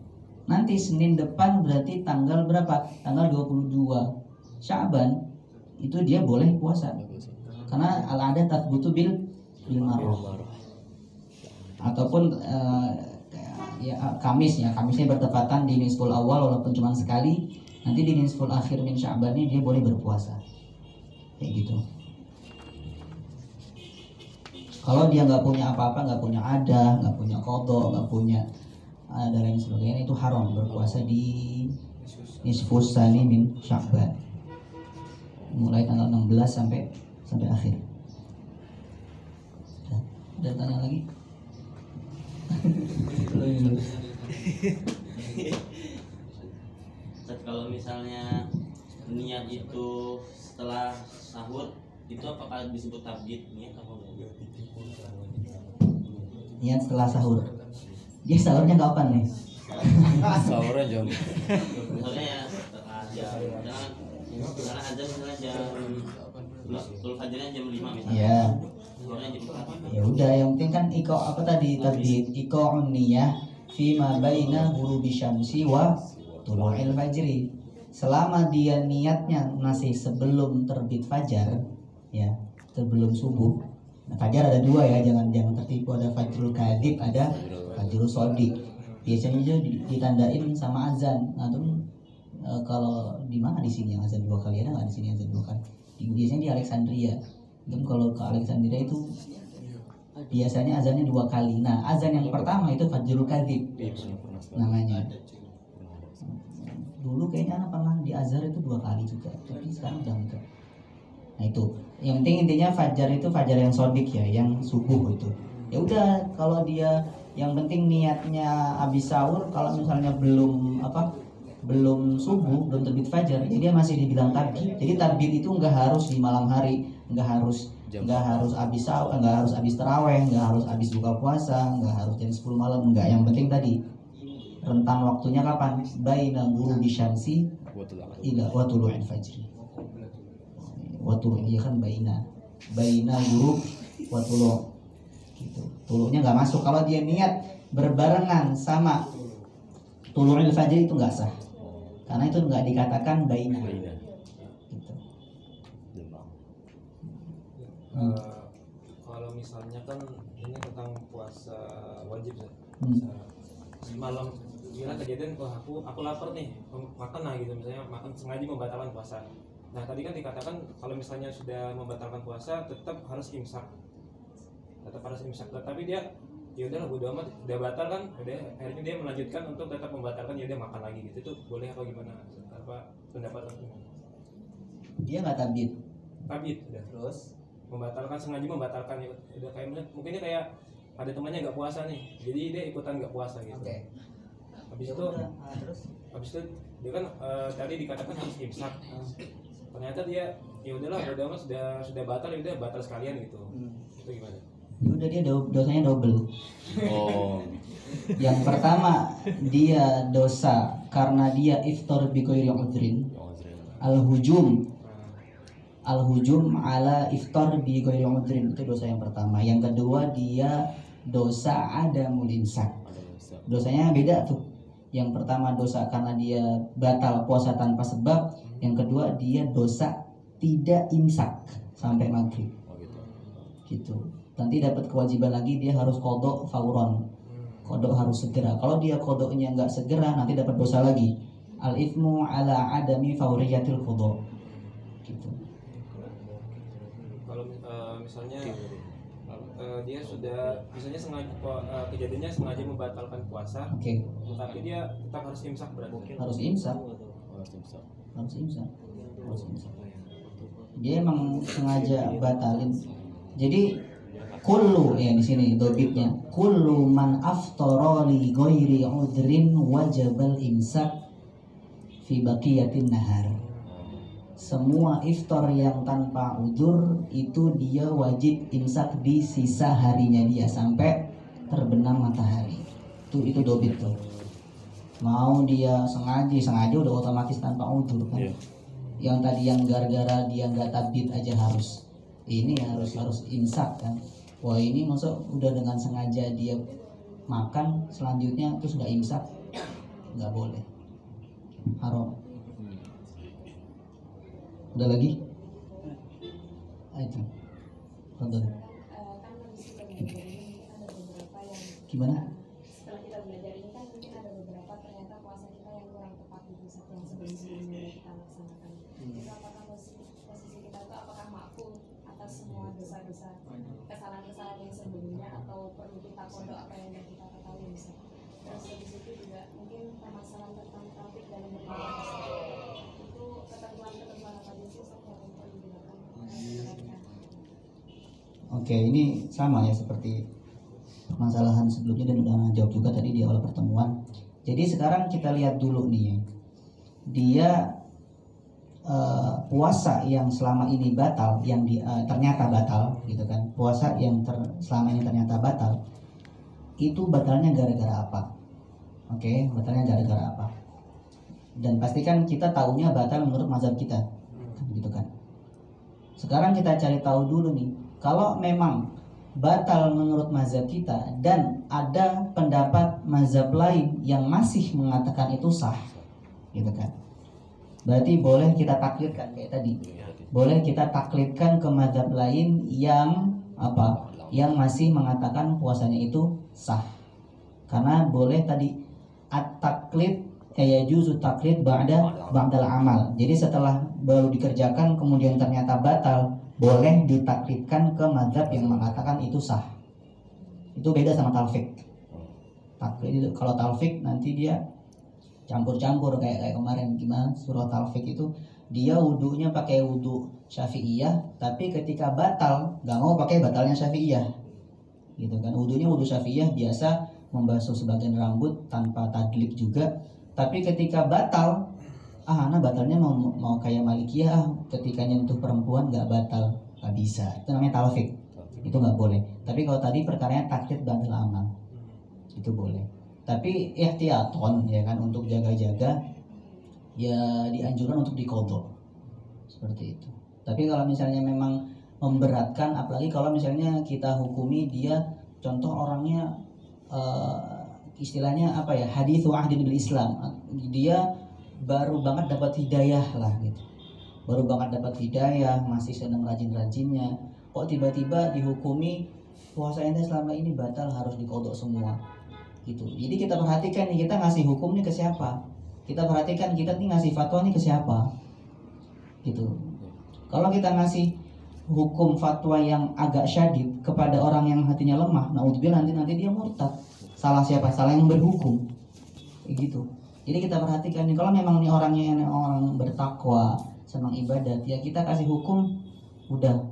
nanti Senin depan berarti tanggal berapa? Tanggal 22 Sya'ban, itu dia boleh puasa karena al-adah tathbutu bil marah. Ataupun Kamisnya bertepatan di nisful awal walaupun cuma sekali, nanti di nisful akhir min Sya'ban ini dia boleh berpuasa kayak gitu. Kalau dia nggak punya apa-apa, nggak punya adah, nggak punya qadha, nggak punya dan lain sebagainya, itu haram berpuasa di nisfus tsani min Sya'ban, mulai tanggal 16 sampai akhir. Ada tanya lagi? Kalau misalnya niat itu setelah sahur, itu apakah disebut tabjid niat apa enggak? Niat setelah sahur. Dia sahurnya kapan nih? Sahurnya jam. Misalnya ya setelah jam, misalnya azan misalnya jam Tul Fajrnya jam 5 misalnya. Iya. Sahurnya jam 4. Ya udah, yang penting kan iko niyah fi ma baina ghurubi syamsi wa tulu'il fajri. Selama dia niatnya masih sebelum terbit fajar, ya, sebelum subuh. Nah, fajar ada dua ya, jangan tertipu, ada fajrul kadhib, ada fajrul shadiq. Biasanya itu ditandain sama azan. Nah, kalau di mana di sini yang azan 2 kali, ada nggak di sini azan 2 kali? Biasanya di Alexandria. Dan kalau ke Alexandria itu biasanya azannya 2 kali. Nah, azan yang pertama itu fajrul kadhib namanya. Dulu kayaknya anak pernah di Azhar itu 2 kali juga, tapi sekarang udah enggak. Nah itu, yang penting intinya fajar itu fajar yang shadiq ya, yang subuh itu. Ya udah, kalau dia yang penting niatnya habis sahur, kalau misalnya belum subuh, belum terbit fajar, jadi dia masih dibilang tarbit. Jadi tarbit itu nggak harus di malam hari, nggak harus habis sahur, nggak harus habis taraweh, nggak harus habis buka puasa, nggak harus jam 10 malam, nggak. Yang penting tadi rentang waktunya kapan? Baina ghurubi syamsi ila wa tulu'il fajri. Wa tulu' dia kan baina ghurub wa tulu'. Gitu. Tulu'nya enggak masuk kalau dia niat berbarengan sama tulu'il fajri, itu enggak sah. Karena itu enggak dikatakan baina. Gitu. Kalau misalnya kan ini tentang puasa wajib ya. Malam kira kejadian, aku lapar nih, makan lah gitu, misalnya makan sengaja membatalkan puasa. Nah tadi kan dikatakan kalau misalnya sudah membatalkan puasa tetap harus imsak, tapi dia ya udahlah bodo amat, udah batal kan, udah akhirnya dia melanjutkan untuk tetap membatalkan, ya udah makan lagi gitu. Itu boleh apa gimana? Apa pendapat gimana? Dia nggak tabit Udah. Terus membatalkan, sengaja membatalkan, ya udah kayak mungkin dia kayak ada temannya nggak puasa nih, jadi dia ikutan nggak puasa gitu. Oke. Habis itu dia kan tadi dikatakan harus imsak. Ternyata dia ya udahlah, udah sudah batal, ya udah batal sekalian gitu. Itu gimana? Ya udah, dia dosanya double. Oh. Yang pertama, dia dosa karena dia iftar bi ghairi udhrin, al-hujum al-hujum ala iftar bi ghairi udhrin, itu dosa yang pertama. Yang kedua dia dosa adamul imsak. Dosanya beda tuh. Yang pertama dosa karena dia batal puasa tanpa sebab. Yang kedua dia dosa tidak imsak sampai maghrib. Gitu. Nanti dapat kewajiban lagi, dia harus kodok fauron. Kodok harus segera. Kalau dia kodoknya nggak segera, nanti dapat dosa lagi. Al ithmu ala adami fauriyatil kodok. Gitu. Kalau misalnya dia sudah misalnya sengaja kejadiannya sengaja membatalkan puasa, Oke. tapi dia tetap harus imsak berarti. Harus imsak. Harus imsak. Dia emang sengaja batalin. Jadi kullu ya di sini dobitnya. Kullu man aftara li ghairi udhrin wajibal imsak fi baqiyatin nahar. Semua iftar yang tanpa udzur itu dia wajib imsak di sisa harinya dia sampai terbenam matahari. Itu dobit tuh. Mau dia sengaja udah otomatis tanpa udzur kan. Iya. Yang tadi yang gara-gara dia nggak tabit aja harus ini harus imsak kan. Wah ini masuk udah dengan sengaja dia makan selanjutnya terus nggak imsak, nggak boleh, haram. Udah lagi? Itu. Tonton. Kan mesti belajar ini ada beberapa yang Gimana? setelah kita belajar ini kan mungkin ada beberapa ternyata puasa kita yang kurang tepat gitu yang sebelum-sebelumnya kita laksanakan. Itu apakah posisi kita itu apakah makful atas semua dosa-dosa kesalahan-kesalahan yang sebelumnya atau perlu kita kodok apa yang kita ketahui bisa. Terus habis itu juga mungkin permasalahan tentang tauhid dalam berpuasa itu ketentuan-ketentuan apa aja sih yang perlu dilakukan. Oke, ini sama ya seperti permasalahan sebelumnya dan udah jawab juga tadi di awal pertemuan. Jadi sekarang kita lihat dulu nih ya. Dia puasa yang selama ini batal, yang ternyata batal gitu kan. Puasa yang selama ini ternyata batal. Itu batalnya gara-gara apa? Oke, batalnya gara-gara apa? Dan pastikan kita tahunya batal menurut mazhab kita. Gitu kan. Sekarang kita cari tahu dulu nih. Kalau memang batal menurut mazhab kita dan ada pendapat mazhab lain yang masih mengatakan itu sah, gitu kan? Berarti boleh kita taklidkan kayak tadi. Boleh kita taklidkan ke mazhab lain yang apa? Yang masih mengatakan puasanya itu sah. Karena boleh tadi at-taklid kayak juzu taklid ba'dal amal. Jadi setelah baru dikerjakan kemudian ternyata batal, boleh ditaklidkan ke mazhab yang mengatakan itu sah. Itu beda sama talfik. Taklid itu kalau talfik nanti dia campur-campur kayak kemarin gimana surah talfik itu dia wudunya pakai wudu Syafi'iyah, tapi ketika batal nggak mau pakai batalnya Syafi'iyah. Gitu kan. Wudunya wudu Syafi'iyah biasa membasuh sebagian rambut tanpa tadlik juga. Tapi ketika batal, anak batalnya mau kayak Malikiyah, ketika nyentuh perempuan nggak batal, nggak bisa. Itu namanya talfik. Itu nggak boleh. Tapi kalau tadi perkaranya taklid ba'dal amal, itu boleh. Tapi ihtiyaton ya kan, untuk jaga-jaga ya dianjurkan untuk diqodho. Seperti itu. Tapi kalau misalnya memang memberatkan, apalagi kalau misalnya kita hukumi dia, contoh orangnya istilahnya apa ya, hadithu ahdin bil Islam, dia baru banget dapat hidayah lah gitu, baru banget dapat hidayah, masih sedang rajin-rajinnya, kok tiba-tiba dihukumi puasanya selama ini batal, harus dikodok semua gitu. Jadi kita perhatikan nih, kita ngasih hukum nih ke siapa, kita perhatikan kita nih ngasih fatwa nih ke siapa gitu. Kalau kita ngasih hukum fatwa yang agak syadid kepada orang yang hatinya lemah, naudzubillah, nanti dia murtad. Salah siapa? Salah yang berhukum gitu. Jadi kita perhatikan nih, kalau memang nih orangnya orang bertakwa, senang ibadat, ya kita kasih hukum udah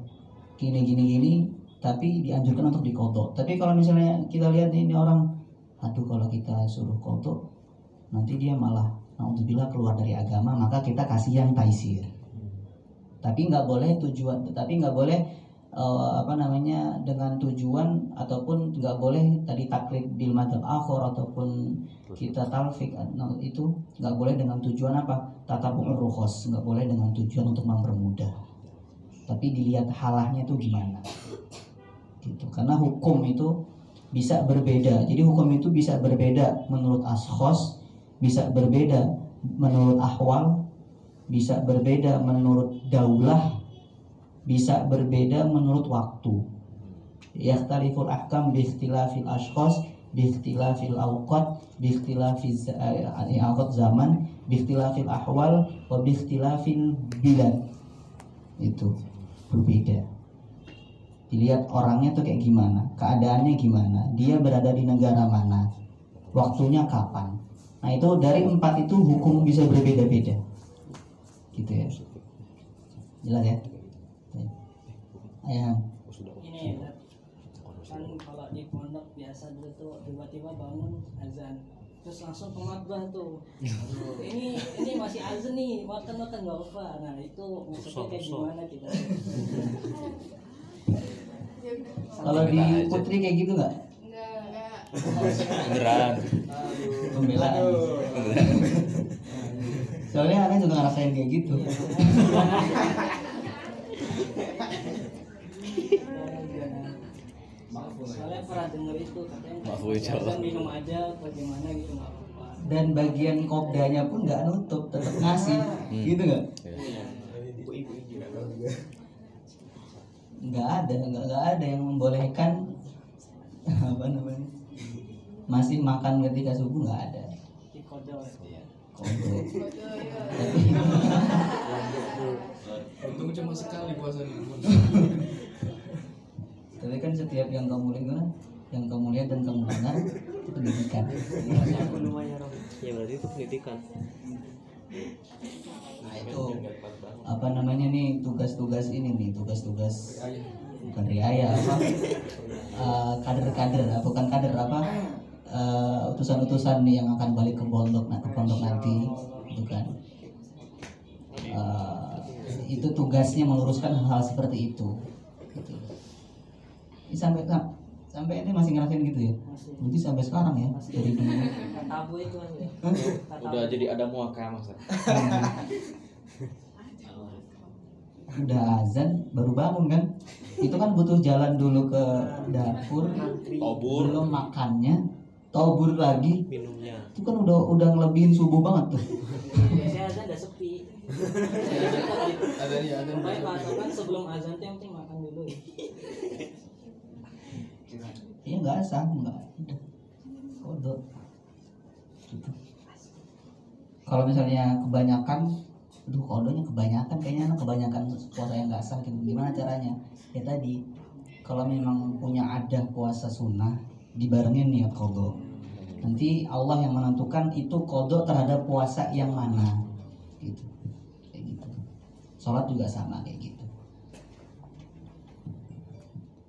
gini, tapi dianjurkan untuk dikodok. Tapi kalau misalnya kita lihat nih, ini orang, aduh kalau kita suruh kodok, nanti dia malah naudzubillah keluar dari agama, maka kita kasih yang taisir. Tapi nggak boleh dengan tujuan, ataupun nggak boleh tadi taklid bil madzhab akhar ataupun kita talfik, itu nggak boleh dengan tujuan apa, tatabu'ur rukhas, nggak boleh dengan tujuan untuk mempermudah. tapi dilihat halahnya itu gimana gitu. Karena hukum itu bisa berbeda, jadi hukum itu bisa berbeda menurut ashkhos, bisa berbeda menurut ahwal, bisa berbeda menurut daulah, bisa berbeda menurut waktu. Yakhtaliful ahkam bi ikhtilafil ashkhas, bi ikhtilafil awqat, bi ikhtilafil zaman, bi ikhtilafil ahwal, wa bi ikhtilafil bilad. Itu berbeda. Dilihat orangnya tuh kayak gimana, keadaannya gimana, dia berada di negara mana, waktunya kapan. Nah itu dari 4 itu hukum bisa berbeda-beda, gitu ya. Jelas ya? Ayah. Ini kan kalau di pondok biasa dulu tuh tiba-tiba bangun azan terus langsung ke makbah tuh. ini masih azan nih, makan nggak apa. Nah itu maksudnya kayak gimana kita? Kalau di Putri kayak gitu nggak? Enggak. Beneran. Pembelaan. Soalnya aneh juga ngerasain kayak gitu. Soalnya pernah denger itu katanya Maaf, Bu, insya Allah. azan minum aja bagaimana gitu nggak apa-apa. Dan bagian kopdanya pun nggak nutup, tetap ngasih, gitu nggak? Nggak ada yang membolehkan apa namanya masih makan ketika subuh, nggak ada. Di kodok. Kodok. Untung cuma sekali puasa di kebun. Tapi kan setiap yang kamu lihat dan kamu dengar itu pendidikan. Ya berarti itu pendidikan. Nah itu apa namanya nih tugas-tugas ini nih tugas-tugas bukan riaya apa kader-kader bukan kader apa utusan-utusan nih yang akan balik ke pondok nanti gitu kan. Itu tugasnya meluruskan hal-hal seperti itu gitu. Ini sampai ini masih ngerasain gitu ya? Masih. Berarti sampai sekarang ya? Dari dulu. Tabu itu aja. Udah jadi ada muaka masa. Udah azan baru bangun kan? Itu kan butuh jalan dulu ke dapur, Tobur. belum makannya, tobur lagi. Minumnya. Itu kan udah ngelebihin subuh banget tuh. Biasanya azan udah sepi. Ada Pokoknya patokan sebelum azan tuh yang penting makan dulu. Iya nggak sah, nggak udah kodok. Gitu. Kalau misalnya kebanyakan, aduh kodonya kebanyakan, kayaknya kebanyakan puasa yang nggak sah. Gimana caranya? Ya tadi, kalau memang punya ada puasa sunnah, dibarengin niat kodok. Nanti Allah yang menentukan itu kodok terhadap puasa yang mana, gitu. Kayak gitu. Sholat juga sama kayak gitu.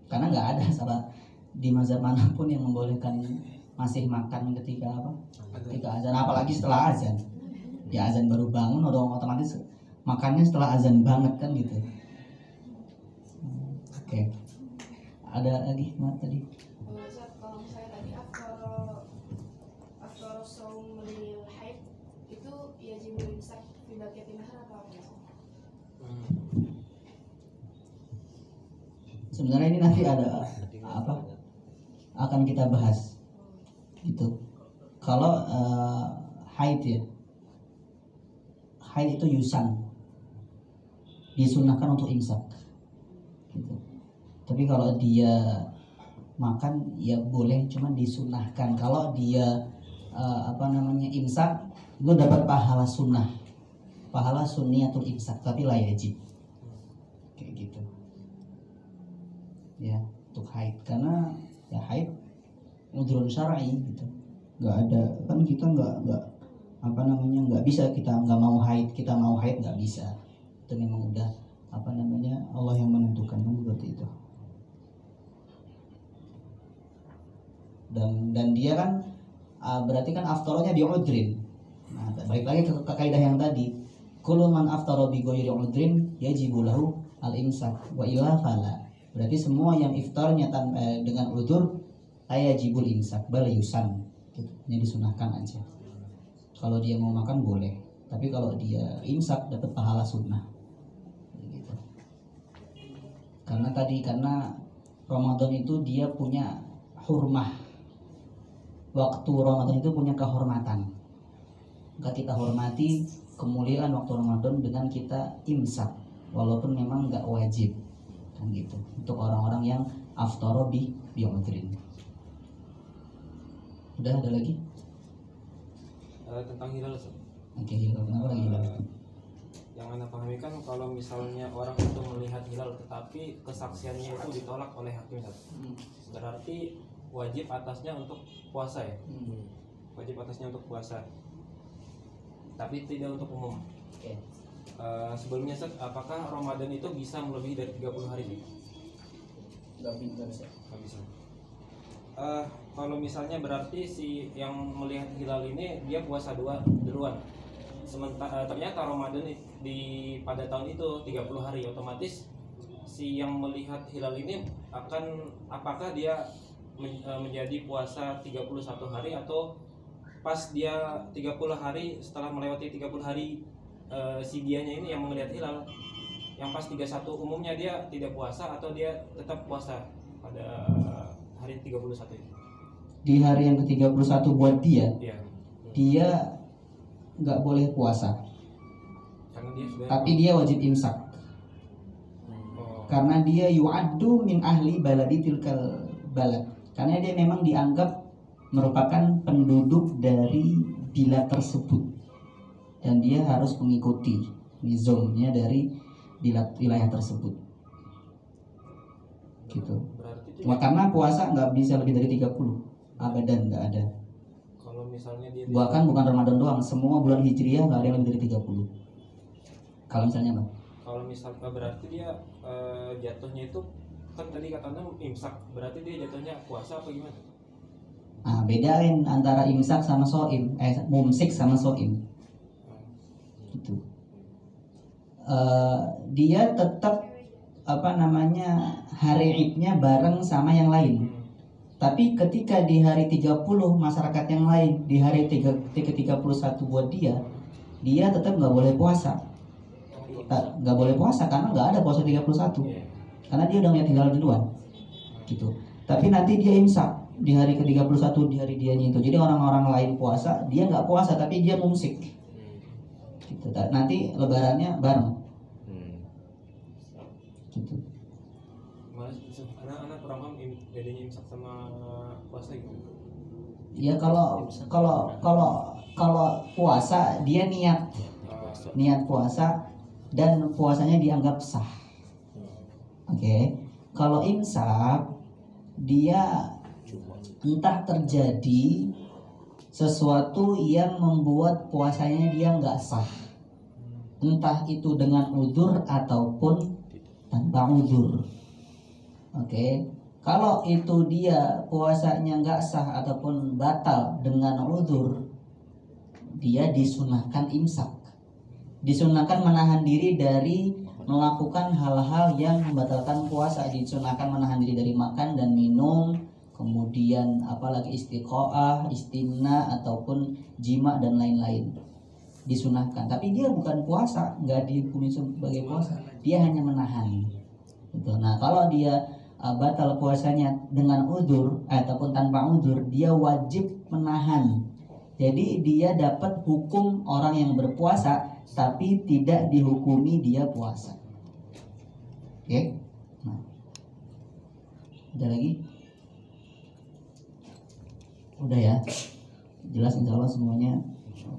Karena nggak ada salah di mazhab manapun yang membolehkan masih makan ketika apa? Ketika azan, apalagi setelah azan. Ya azan baru bangun udah otomatis makannya setelah azan banget kan gitu. Oke. Ada lagi Mat tadi? Ustaz, kalau misalnya tadi after saum lil haid itu yajibul imsak fi baqiyatin nahar atau apa? Sebenarnya ini nanti ada apa? Akan kita bahas gitu. Kalau haid ya, haid itu yusan, disunahkan untuk imsak gitu. Tapi kalau dia makan ya boleh, cuman disunahkan. Kalau dia imsak, itu dapat pahala sunnah, pahala sunniyatul imsak, tapi la yajib kayak gitu ya untuk haid. Karena ya haid udhrun syar'i gitu, nggak ada kan, kita nggak bisa kita nggak mau haid, kita mau haid nggak bisa. Itu memang udah Allah yang menentukan kan seperti itu. Dan dia kan berarti kan aftarnya di udrin. Nah, balik lagi ke kaidah yang tadi, kullu man aftara bi ghairi udrin yajibu lahu al-imsak wa illa fala. Berarti semua yang iftarnya dengan udzur yajibul imsak bal yusan, gitu. Ini disunahkan aja. Kalau dia mau makan boleh, tapi kalau dia imsak dapat pahala sunnah gitu. Karena Ramadan itu dia punya hurmah. Waktu Ramadan itu punya kehormatan. Maka kita hormati kemuliaan waktu Ramadan dengan kita imsak, walaupun memang nggak wajib, kan gitu. Untuk orang-orang yang aftara bi udhrin. Udah ada lagi? Tentang hilal, Ustaz. Oke, hilal. Kenapa lagi hilal? Yang Anda pahami kan kalau misalnya orang itu melihat hilal tetapi kesaksiannya itu ditolak oleh hakim, Ustaz. Berarti wajib atasnya untuk puasa ya? Wajib atasnya untuk puasa. Tapi tidak untuk umum. Oke. Sebelumnya, Ustaz, apakah Ramadan itu bisa melebihi dari 30 hari? Nggak bisa. Nggak bisa. Kalau misalnya berarti si yang melihat hilal ini dia puasa duluan. Sementara ternyata Ramadan pada tahun itu 30 hari, otomatis si yang melihat hilal ini apakah dia menjadi puasa 31 hari atau pas dia 30 hari setelah melewati 30 hari si dianya ini yang melihat hilal, yang pas 31 umumnya dia tidak puasa atau dia tetap puasa pada hari 31 itu? Di hari yang ke-31 buat dia, Iya. dia nggak boleh puasa, Karena dia sudah tapi dia wajib imsak. Oh. Karena dia yu'addu min ahli baladi tilkal balad. Karena dia memang dianggap merupakan penduduk dari bila tersebut. Dan dia harus mengikuti nizamnya dari wilayah tersebut. Gitu. Berarti Karena puasa nggak bisa lebih dari 30. Abadan nggak ada. kalau misalnya dia Bahkan bukan Ramadan doang, semua bulan Hijriah nggak ada yang lebih dari 30. Kalau misalnya Bang, kalau misalnya berarti dia jatuhnya itu kan tadi katanya imsak, berarti dia jatuhnya puasa apa gimana? bedain antara imsak sama soim, mumsik sama soim. Gitu. Dia tetap hari idnya bareng sama yang lain. Tapi ketika di hari 30 masyarakat yang lain, di hari ke-31 buat dia tetap nggak boleh puasa. Nggak boleh puasa karena nggak ada puasa 31. Karena dia udah ngeliat hilal duluan. Gitu. Tapi nanti dia imsak di hari ke-31 di hari dianya itu. Jadi orang-orang lain puasa, dia nggak puasa tapi dia mumsik. Gitu. Nanti lebarannya bareng. Gitu. Anak-anak kurang paham bedanya imsak sama puasa gitu. Ya kalau puasa dia niat puasa dan puasanya dianggap sah. Oke. Kalau imsak dia entah terjadi sesuatu yang membuat puasanya dia nggak sah. Entah itu dengan udzur ataupun tanpa udzur. Oke. Kalau itu dia puasanya nggak sah ataupun batal dengan udzur, dia disunahkan imsak. Disunahkan menahan diri dari melakukan hal-hal yang membatalkan puasa. Disunahkan menahan diri dari makan dan minum, kemudian apalagi istiqoah, istimna ataupun jima dan lain-lain. Disunahkan. Tapi dia bukan puasa, nggak dihukumi sebagai puasa. Dia hanya menahan. Gitu. Nah kalau dia batal puasanya dengan udzur ataupun tanpa udzur, dia wajib menahan. Jadi dia dapat hukum orang yang berpuasa tapi tidak dihukumi dia puasa. Oke? Nah. Ada lagi? Udah ya? Jelas insyaallah semuanya.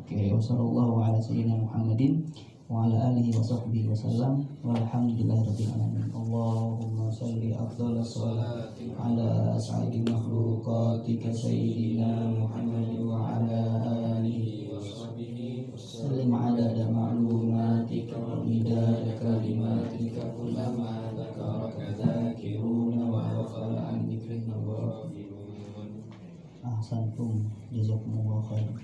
Oke, wassallallahu ala sayyidina Muhammadin wa ala alihi wa sahbihi wasallam walhamdulillahirabbil alamin. Allahumma shalli afdhalas sholati ala sayyidi makhluqatika sayyidina Muhammadin wa ala alihi wa sahbihi wasallam adada ma'lumatika wa midada kalimatika kullama dzakaraka dzakiruna wa ghafala an dzikrika ghafilun. Ahsantum, jazakumullahu khairan.